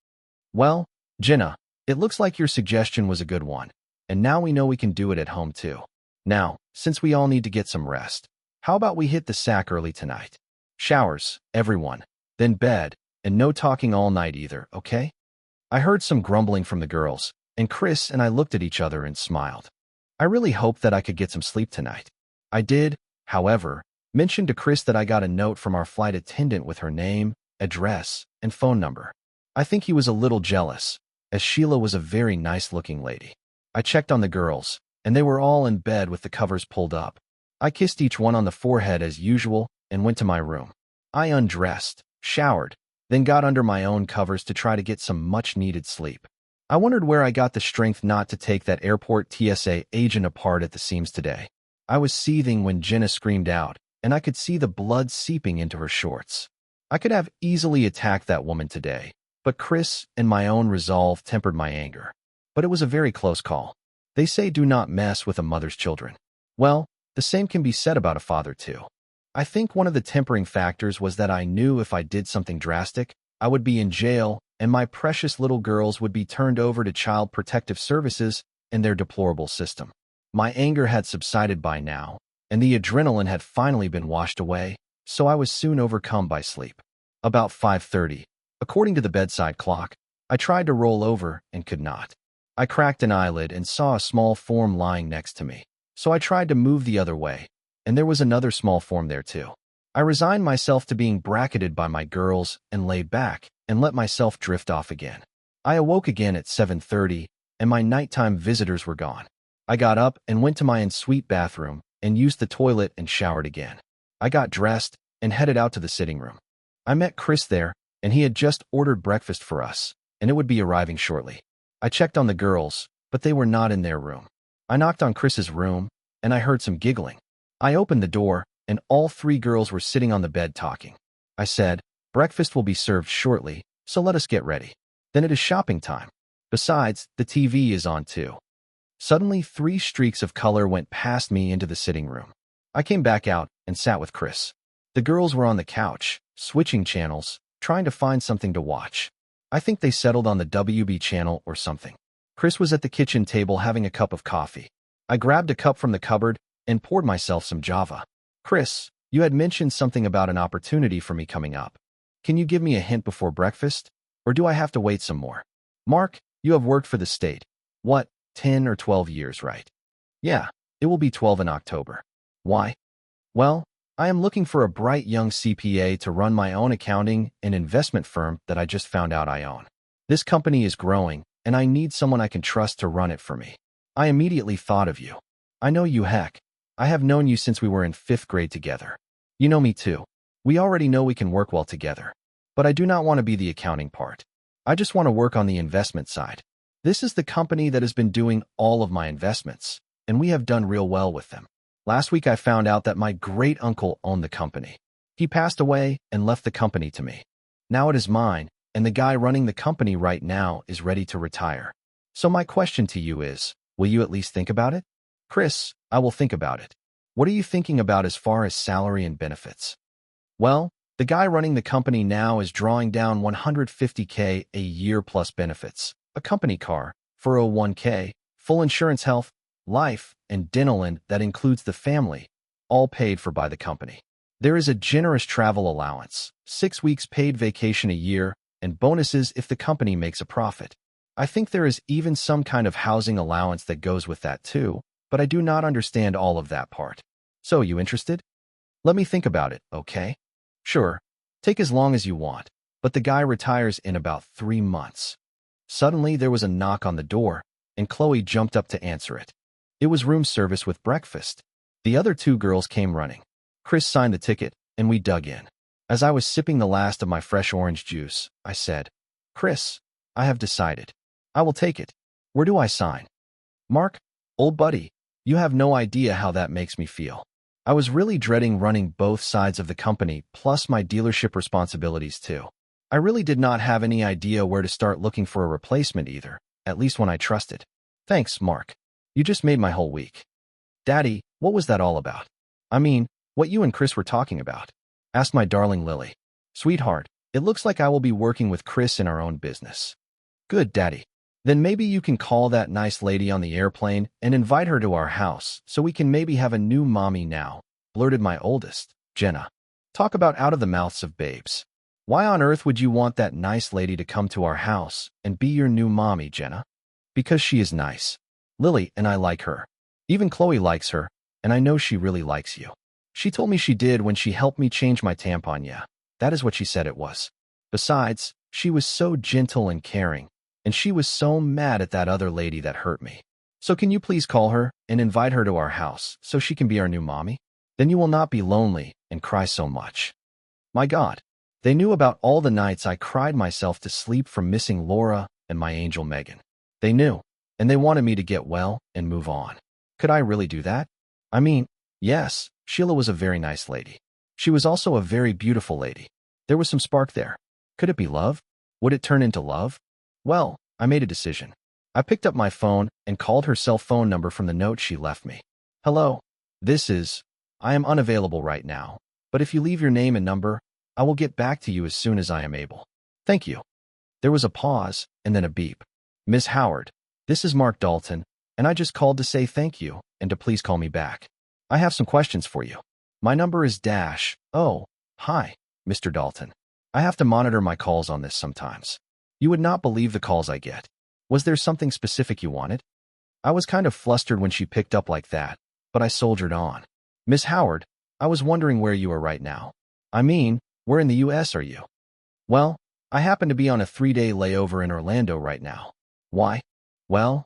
Well, Jenna, it looks like your suggestion was a good one, and now we know we can do it at home too. Now, since we all need to get some rest, how about we hit the sack early tonight? Showers, everyone, then bed, and no talking all night either, okay? I heard some grumbling from the girls, and Chris and I looked at each other and smiled. I really hoped that I could get some sleep tonight. I did, however, mention to Chris that I got a note from our flight attendant with her name, address, and phone number. I think he was a little jealous, as Sheila was a very nice-looking lady. I checked on the girls, and they were all in bed with the covers pulled up. I kissed each one on the forehead as usual and went to my room. I undressed, showered, then got under my own covers to try to get some much-needed sleep. I wondered where I got the strength not to take that airport TSA agent apart at the seams today. I was seething when Jenna screamed out, and I could see the blood seeping into her shorts. I could have easily attacked that woman today, but Chris and my own resolve tempered my anger. But it was a very close call. They say do not mess with a mother's children. Well, the same can be said about a father too. I think one of the tempering factors was that I knew if I did something drastic, I would be in jail and my precious little girls would be turned over to Child Protective Services and their deplorable system. My anger had subsided by now, and the adrenaline had finally been washed away, so I was soon overcome by sleep. About 5:30, according to the bedside clock, I tried to roll over and could not. I cracked an eyelid and saw a small form lying next to me, so I tried to move the other way, and there was another small form there too. I resigned myself to being bracketed by my girls and lay back and let myself drift off again. I awoke again at 7:30, and my nighttime visitors were gone. I got up and went to my ensuite bathroom and used the toilet and showered again. I got dressed and headed out to the sitting room. I met Chris there, and he had just ordered breakfast for us, and it would be arriving shortly. I checked on the girls, but they were not in their room. I knocked on Chris's room, and I heard some giggling. I opened the door, and all three girls were sitting on the bed talking. I said, breakfast will be served shortly, so let us get ready. Then it is shopping time. Besides, the TV is on too. Suddenly, 3 streaks of color went past me into the sitting room. I came back out and sat with Chris. The girls were on the couch, switching channels, trying to find something to watch. I think they settled on the WB channel or something. Chris was at the kitchen table having a cup of coffee. I grabbed a cup from the cupboard and poured myself some Java. Chris, you had mentioned something about an opportunity for me coming up. Can you give me a hint before breakfast? Or do I have to wait some more? Mark, you have worked for the state. What, 10 or 12 years, right? Yeah, it will be 12 in October. Why? Well, I am looking for a bright young CPA to run my own accounting and investment firm that I just found out I own. This company is growing, and I need someone I can trust to run it for me. I immediately thought of you. I know you, heck. I have known you since we were in 5th grade together. You know me too. We already know we can work well together. But I do not want to be the accounting part. I just want to work on the investment side. This is the company that has been doing all of my investments, and we have done real well with them. Last week I found out that my great-uncle owned the company. He passed away and left the company to me. Now it is mine, and the guy running the company right now is ready to retire. So my question to you is, will you at least think about it? Chris, I will think about it. What are you thinking about as far as salary and benefits? Well, the guy running the company now is drawing down $150K a year plus benefits, a company car, 401K, full insurance, health, life, and dental, and that includes the family, all paid for by the company. There is a generous travel allowance, 6 weeks paid vacation a year, and bonuses if the company makes a profit. I think there is even some kind of housing allowance that goes with that too, but I do not understand all of that part. So, you interested? Let me think about it, okay? Sure, take as long as you want, but the guy retires in about 3 months. Suddenly, there was a knock on the door, and Chloe jumped up to answer it. It was room service with breakfast. The other 2 girls came running. Chris signed the ticket, and we dug in. As I was sipping the last of my fresh orange juice, I said, Chris, I have decided. I will take it. Where do I sign? Mark, old buddy, you have no idea how that makes me feel. I was really dreading running both sides of the company, plus my dealership responsibilities too. I really did not have any idea where to start looking for a replacement either, at least one I trusted. Thanks, Mark. You just made my whole week. Daddy, what was that all about? I mean, what you and Chris were talking about, asked my darling Lily. Sweetheart, it looks like I will be working with Chris in our own business. Good, Daddy. Then maybe you can call that nice lady on the airplane and invite her to our house so we can maybe have a new mommy now, blurted my oldest, Jenna. Talk about out of the mouths of babes. Why on earth would you want that nice lady to come to our house and be your new mommy, Jenna? Because she is nice. Lily and I like her. Even Chloe likes her, and I know she really likes you. She told me she did when she helped me change my tampon, yeah. That is what she said it was. Besides, she was so gentle and caring, and she was so mad at that other lady that hurt me. So can you please call her and invite her to our house so she can be our new mommy? Then you will not be lonely and cry so much. My God, they knew about all the nights I cried myself to sleep from missing Laura and my angel Megan. They knew, and they wanted me to get well and move on. Could I really do that? I mean, yes, Sheila was a very nice lady. She was also a very beautiful lady. There was some spark there. Could it be love? Would it turn into love? Well, I made a decision. I picked up my phone and called her cell phone number from the note she left me. Hello, I am unavailable right now, but if you leave your name and number, I will get back to you as soon as I am able. Thank you. There was a pause and then a beep. Miss Howard, this is Mark Dalton, and I just called to say thank you and to please call me back. I have some questions for you. My number is dash. Oh, hi, Mr. Dalton. I have to monitor my calls on this sometimes. You would not believe the calls I get. Was there something specific you wanted? I was kind of flustered when she picked up like that, but I soldiered on. Miss Howard, I was wondering where you are right now. I mean, where in the U.S. are you? Well, I happen to be on a 3-day layover in Orlando right now. Why? Well,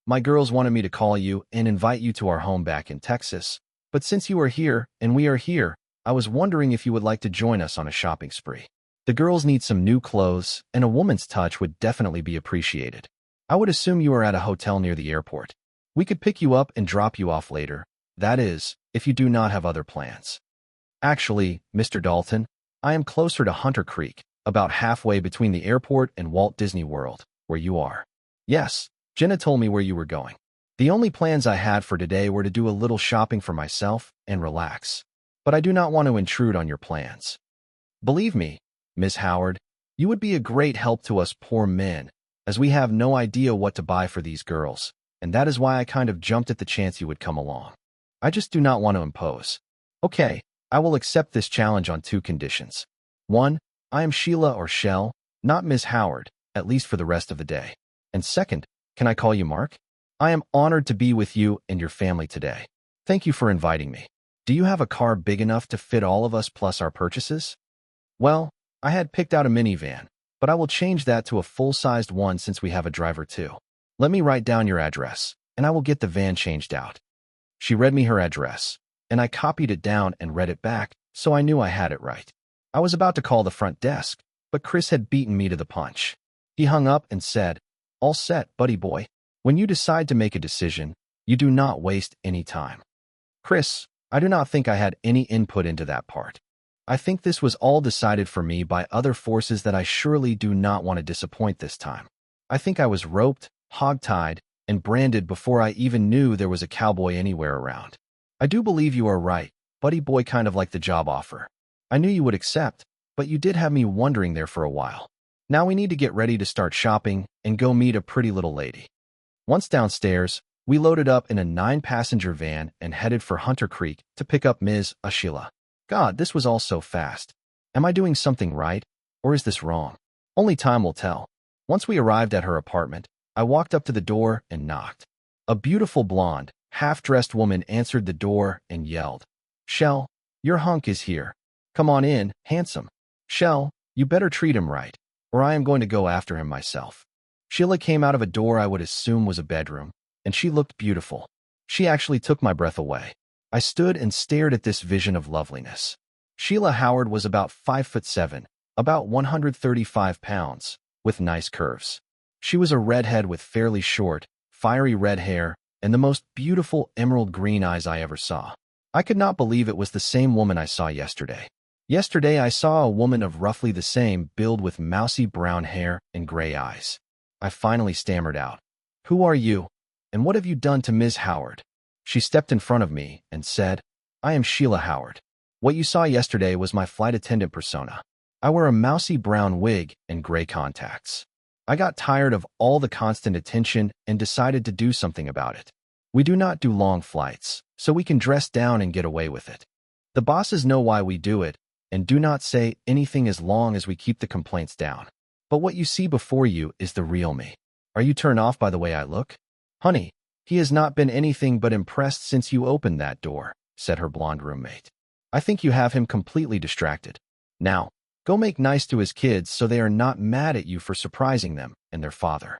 my girls wanted me to call you and invite you to our home back in Texas. But since you are here and we are here, I was wondering if you would like to join us on a shopping spree. The girls need some new clothes, and a woman's touch would definitely be appreciated. I would assume you are at a hotel near the airport. We could pick you up and drop you off later. That is, if you do not have other plans. Actually, Mr. Dalton, I am closer to Hunter Creek, about halfway between the airport and Walt Disney World, where you are. Yes, Jenna told me where you were going. The only plans I had for today were to do a little shopping for myself and relax. But I do not want to intrude on your plans. Believe me, Miss Howard, you would be a great help to us poor men, as we have no idea what to buy for these girls, and that is why I kind of jumped at the chance you would come along. I just do not want to impose. Okay, I will accept this challenge on 2 conditions. 1, I am Sheila or Shell, not Miss Howard, at least for the rest of the day. And second, can I call you Mark? I am honored to be with you and your family today. Thank you for inviting me. Do you have a car big enough to fit all of us plus our purchases? Well, I had picked out a minivan, but I will change that to a full-sized one since we have a driver too. Let me write down your address, and I will get the van changed out. She read me her address, and I copied it down and read it back, so I knew I had it right. I was about to call the front desk, but Chris had beaten me to the punch. He hung up and said, "All set, buddy boy. When you decide to make a decision, you do not waste any time." Chris, I do not think I had any input into that part. I think this was all decided for me by other forces that I surely do not want to disappoint this time. I think I was roped, hog-tied, and branded before I even knew there was a cowboy anywhere around. I do believe you are right, buddy boy, kind of like the job offer. I knew you would accept, but you did have me wondering there for a while. Now we need to get ready to start shopping and go meet a pretty little lady. Once downstairs, we loaded up in a 9-passenger van and headed for Hunter Creek to pick up Ms. Sheila. God, this was all so fast. Am I doing something right, or is this wrong? Only time will tell. Once we arrived at her apartment, I walked up to the door and knocked. A beautiful blonde, half-dressed woman answered the door and yelled, "Shell, your hunk is here. Come on in, handsome. Shell, you better treat him right, or I am going to go after him myself." Sheila came out of a door I would assume was a bedroom, and she looked beautiful. She actually took my breath away. I stood and stared at this vision of loveliness. Sheila Howard was about 5'7", about 135 pounds, with nice curves. She was a redhead with fairly short, fiery red hair and the most beautiful emerald green eyes I ever saw. I could not believe it was the same woman I saw yesterday. Yesterday I saw a woman of roughly the same build with mousy brown hair and gray eyes. I finally stammered out, "Who are you, and what have you done to Ms. Howard?" She stepped in front of me and said, "I am Sheila Howard. What you saw yesterday was my flight attendant persona. I wear a mousy brown wig and gray contacts. I got tired of all the constant attention and decided to do something about it. We do not do long flights, so we can dress down and get away with it. The bosses know why we do it and do not say anything as long as we keep the complaints down. But what you see before you is the real me. Are you turned off by the way I look?" "Honey, he has not been anything but impressed since you opened that door," said her blonde roommate. "I think you have him completely distracted. Now, go make nice to his kids so they are not mad at you for surprising them and their father."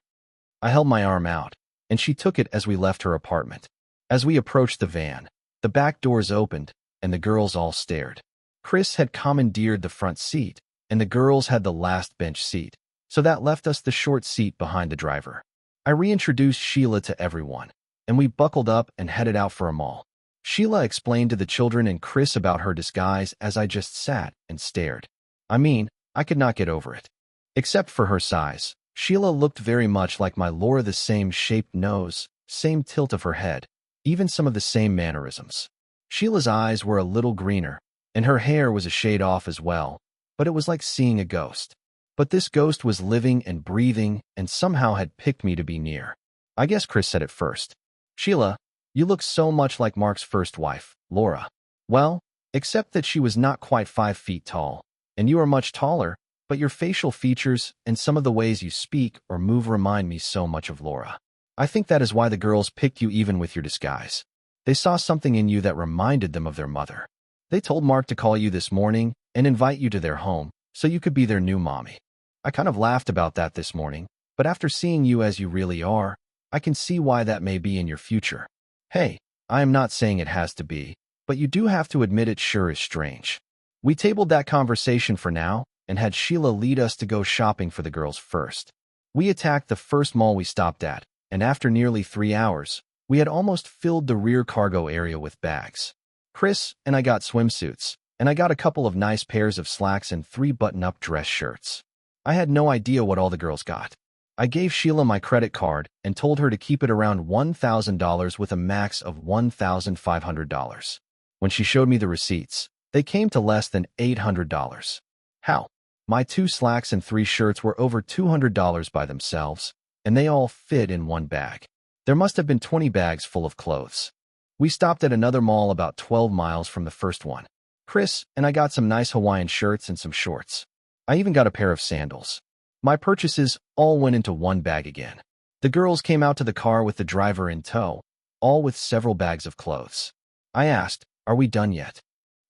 I held my arm out, and she took it as we left her apartment. As we approached the van, the back doors opened, and the girls all stared. Chris had commandeered the front seat, and the girls had the last bench seat, so that left us the short seat behind the driver. I reintroduced Sheila to everyone, and we buckled up and headed out for a mall. Sheila explained to the children and Chris about her disguise as I just sat and stared. I mean, I could not get over it. Except for her size, Sheila looked very much like my Laura, the same shaped nose, same tilt of her head, even some of the same mannerisms. Sheila's eyes were a little greener, and her hair was a shade off as well, but it was like seeing a ghost. But this ghost was living and breathing and somehow had picked me to be near. I guess Chris said it first. "Sheila, you look so much like Mark's first wife, Laura." "Well, except that she was not quite 5 feet tall, and you are much taller, but your facial features and some of the ways you speak or move remind me so much of Laura. I think that is why the girls picked you even with your disguise. They saw something in you that reminded them of their mother. They told Mark to call you this morning and invite you to their home so you could be their new mommy. I kind of laughed about that this morning, but after seeing you as you really are, I can see why that may be in your future. Hey, I am not saying it has to be, but you do have to admit it sure is strange." We tabled that conversation for now and had Sheila lead us to go shopping for the girls first. We attacked the first mall we stopped at, and after nearly 3 hours, we had almost filled the rear cargo area with bags. Chris and I got swimsuits, and I got a couple of nice pairs of slacks and 3 button-up dress shirts. I had no idea what all the girls got. I gave Sheila my credit card and told her to keep it around $1,000 with a max of $1,500. When she showed me the receipts, they came to less than $800. How? My 2 slacks and 3 shirts were over $200 by themselves, and they all fit in one bag. There must have been 20 bags full of clothes. We stopped at another mall about 12 miles from the first one. Chris and I got some nice Hawaiian shirts and some shorts. I even got a pair of sandals. My purchases all went into one bag again. The girls came out to the car with the driver in tow, all with several bags of clothes. I asked, "Are we done yet?"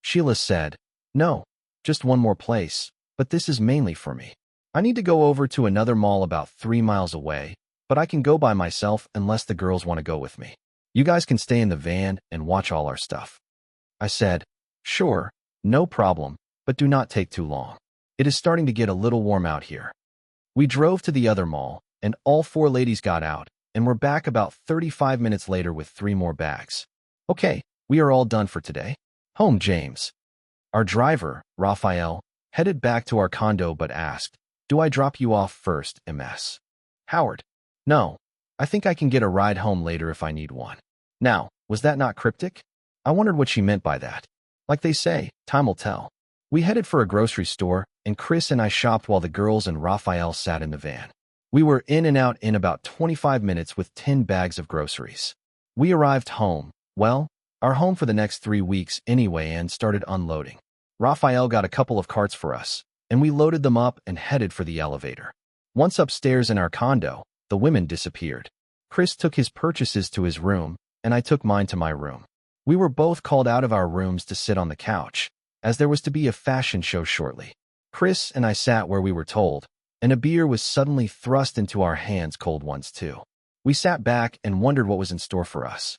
Sheila said, "No, just one more place, but this is mainly for me. I need to go over to another mall about 3 miles away, but I can go by myself unless the girls want to go with me. You guys can stay in the van and watch all our stuff." I said, "Sure, no problem, but do not take too long. It is starting to get a little warm out here." We drove to the other mall, and all 4 ladies got out, and were back about 35 minutes later with 3 more bags. "Okay, we are all done for today. Home, James." Our driver, Raphael, headed back to our condo but asked, "Do I drop you off first, MS?" Howard. No. I think I can get a ride home later if I need one. Now, was that not cryptic? I wondered what she meant by that. Like they say, time will tell. We headed for a grocery store, and Chris and I shopped while the girls and Raphael sat in the van. We were in and out in about 25 minutes with 10 bags of groceries. We arrived home, well, our home for the next 3 weeks anyway, and started unloading. Raphael got a couple of carts for us, and we loaded them up and headed for the elevator. Once upstairs in our condo, the women disappeared. Chris took his purchases to his room, and I took mine to my room. We were both called out of our rooms to sit on the couch, as there was to be a fashion show shortly. Chris and I sat where we were told, and a beer was suddenly thrust into our hands, cold ones too. We sat back and wondered what was in store for us.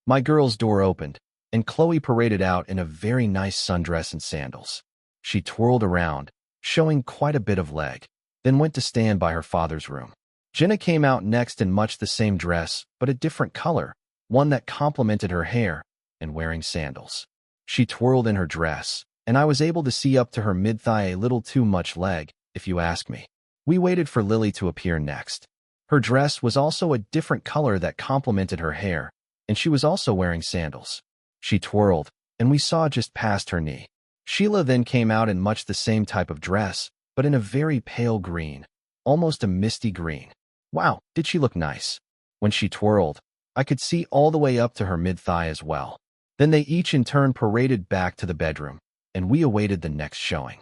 My girl's door opened, and Chloe paraded out in a very nice sundress and sandals. She twirled around, showing quite a bit of leg, then went to stand by her father's room. Jenna came out next in much the same dress, but a different color, one that complemented her hair, and wearing sandals. She twirled in her dress, and I was able to see up to her mid-thigh, a little too much leg, if you ask me. We waited for Lily to appear next. Her dress was also a different color that complemented her hair, and she was also wearing sandals. She twirled, and we saw just past her knee. Sheila then came out in much the same type of dress, but in a very pale green, almost a misty green. Wow, did she look nice. When she twirled, I could see all the way up to her mid-thigh as well. Then they each in turn paraded back to the bedroom, and we awaited the next showing.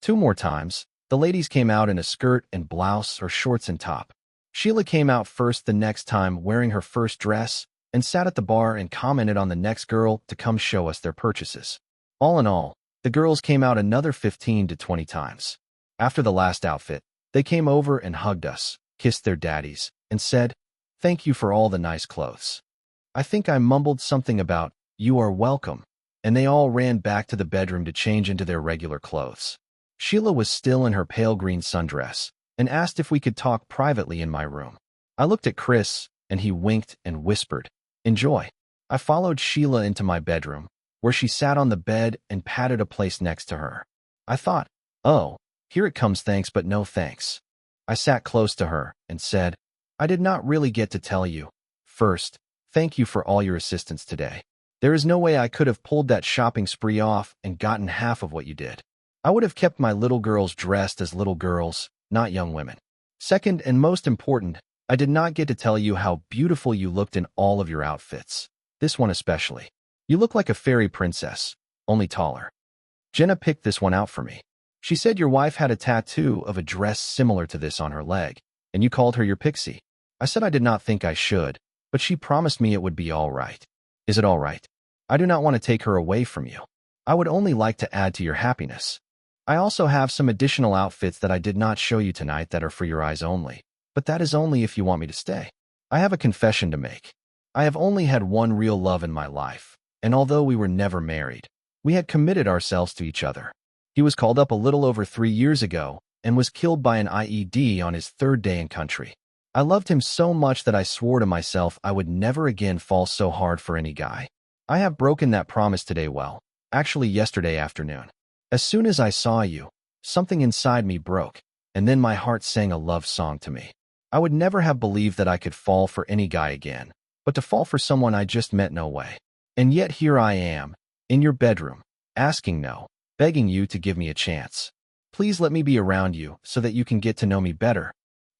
2 more times, the ladies came out in a skirt and blouse or shorts and top. Sheila came out first the next time wearing her first dress, and sat at the bar and commented on the next girl to come show us their purchases. All in all, the girls came out another 15 to 20 times. After the last outfit, they came over and hugged us, kissed their daddies, and said, "Thank you for all the nice clothes." I think I mumbled something about, "You are welcome," and they all ran back to the bedroom to change into their regular clothes. Sheila was still in her pale green sundress, and asked if we could talk privately in my room. I looked at Chris, and he winked and whispered, "Enjoy." I followed Sheila into my bedroom, where she sat on the bed and patted a place next to her. I thought, oh, here it comes, thanks but no thanks. I sat close to her and said, "I did not really get to tell you. First, thank you for all your assistance today. There is no way I could have pulled that shopping spree off and gotten half of what you did. I would have kept my little girls dressed as little girls, not young women. Second, and most important, I did not get to tell you how beautiful you looked in all of your outfits. This one especially. You look like a fairy princess, only taller." Jenna picked this one out for me. She said your wife had a tattoo of a dress similar to this on her leg, and you called her your pixie. I said I did not think I should, but she promised me it would be all right. Is it all right? I do not want to take her away from you. I would only like to add to your happiness. I also have some additional outfits that I did not show you tonight that are for your eyes only, but that is only if you want me to stay. I have a confession to make. I have only had one real love in my life, and although we were never married, we had committed ourselves to each other. He was called up a little over 3 years ago and was killed by an IED on his 3rd day in country. I loved him so much that I swore to myself I would never again fall so hard for any guy. I have broken that promise today, well, actually yesterday afternoon. As soon as I saw you, something inside me broke, and then my heart sang a love song to me. I would never have believed that I could fall for any guy again, but to fall for someone I just met, no way. And yet here I am, in your bedroom, asking no, begging you to give me a chance. Please let me be around you so that you can get to know me better.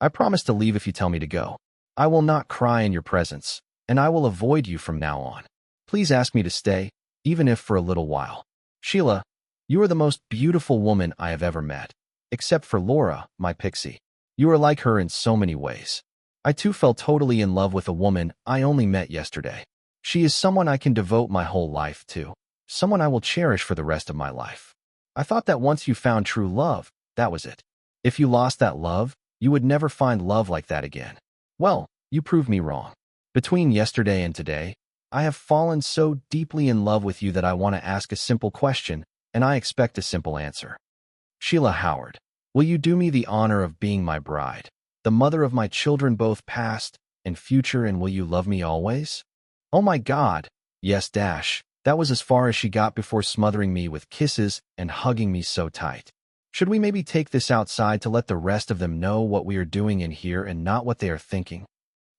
I promise to leave if you tell me to go. I will not cry in your presence, and I will avoid you from now on. Please ask me to stay, even if for a little while. Sheila, you are the most beautiful woman I have ever met, except for Laura, my pixie. You are like her in so many ways. I too fell totally in love with a woman I only met yesterday. She is someone I can devote my whole life to, someone I will cherish for the rest of my life. I thought that once you found true love, that was it. If you lost that love, you would never find love like that again. Well, you proved me wrong. Between yesterday and today, I have fallen so deeply in love with you that I want to ask a simple question, and I expect a simple answer. Sheila Howard, will you do me the honor of being my bride, the mother of my children both past and future, and will you love me always? Oh my God, yes dash. That was as far as she got before smothering me with kisses and hugging me so tight. Should we maybe take this outside to let the rest of them know what we are doing in here and not what they are thinking?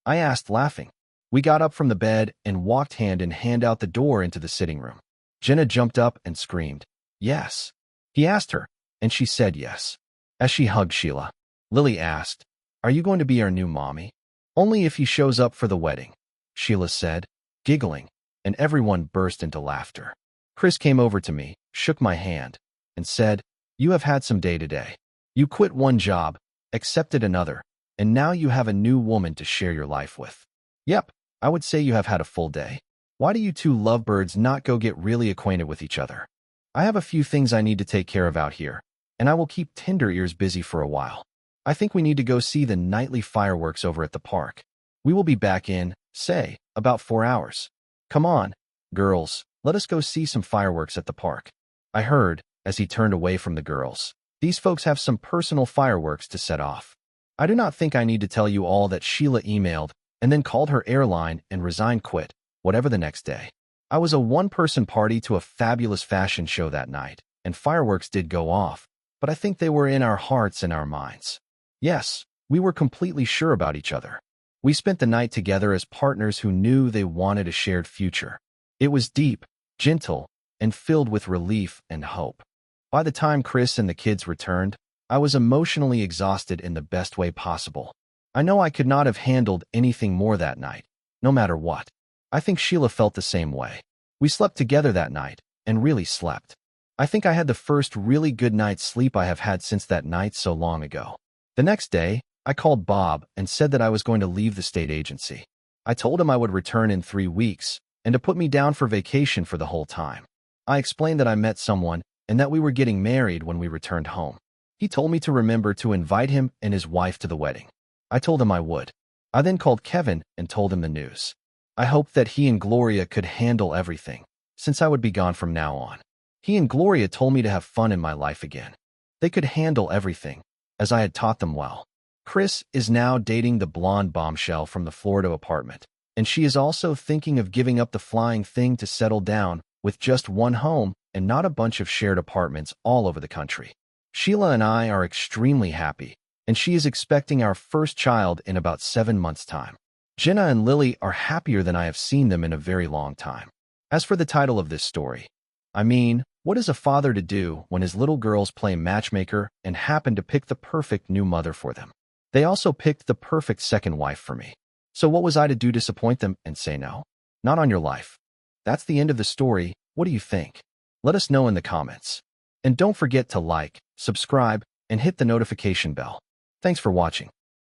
I asked, laughing. We got up from the bed and walked hand in hand out the door into the sitting room. Jenna jumped up and screamed, "Yes." He asked her, and she said yes. As she hugged Sheila, Lily asked, "Are you going to be our new mommy?" "Only if he shows up for the wedding," Sheila said, giggling, and everyone burst into laughter. Chris came over to me, shook my hand, and said, "You have had some day today. You quit one job, accepted another, and now you have a new woman to share your life with." "Yep, I would say you have had a full day. Why do you two lovebirds not go get really acquainted with each other?" "I have a few things I need to take care of out here, and I will keep Tinder ears busy for a while. I think we need to go see the nightly fireworks over at the park. We will be back in, say, about 4 hours. Come on, girls, let us go see some fireworks at the park." I heard, as he turned away from the girls, "These folks have some personal fireworks to set off." I do not think I need to tell you all that Sheila emailed and then called her airline and resigned quit, whatever the next day. I was a one-person party to a fabulous fashion show that night, and fireworks did go off, but I think they were in our hearts and our minds. Yes, we were completely sure about each other. We spent the night together as partners who knew they wanted a shared future. It was deep, gentle, and filled with relief and hope. By the time Chris and the kids returned, I was emotionally exhausted in the best way possible. I know I could not have handled anything more that night, no matter what. I think Sheila felt the same way. We slept together that night, and really slept. I think I had the first really good night's sleep I have had since that night so long ago. The next day, I called Bob and said that I was going to leave the state agency. I told him I would return in 3 weeks and to put me down for vacation for the whole time. I explained that I met someone and that we were getting married when we returned home. He told me to remember to invite him and his wife to the wedding. I told him I would. I then called Kevin and told him the news. I hoped that he and Gloria could handle everything, since I would be gone from now on. He and Gloria told me to have fun in my life again. They could handle everything, as I had taught them well. Chris is now dating the blonde bombshell from the Florida apartment, and she is also thinking of giving up the flying thing to settle down with just one home and not a bunch of shared apartments all over the country. Sheila and I are extremely happy, and she is expecting our first child in about 7 months' time. Jenna and Lily are happier than I have seen them in a very long time. As for the title of this story, I mean, what is a father to do when his little girls play matchmaker and happen to pick the perfect new mother for them? They also picked the perfect second wife for me. So what was I to do, disappoint them and say no? Not on your life. That's the end of the story. What do you think? Let us know in the comments. And don't forget to like, subscribe, and hit the notification bell. Thanks for watching.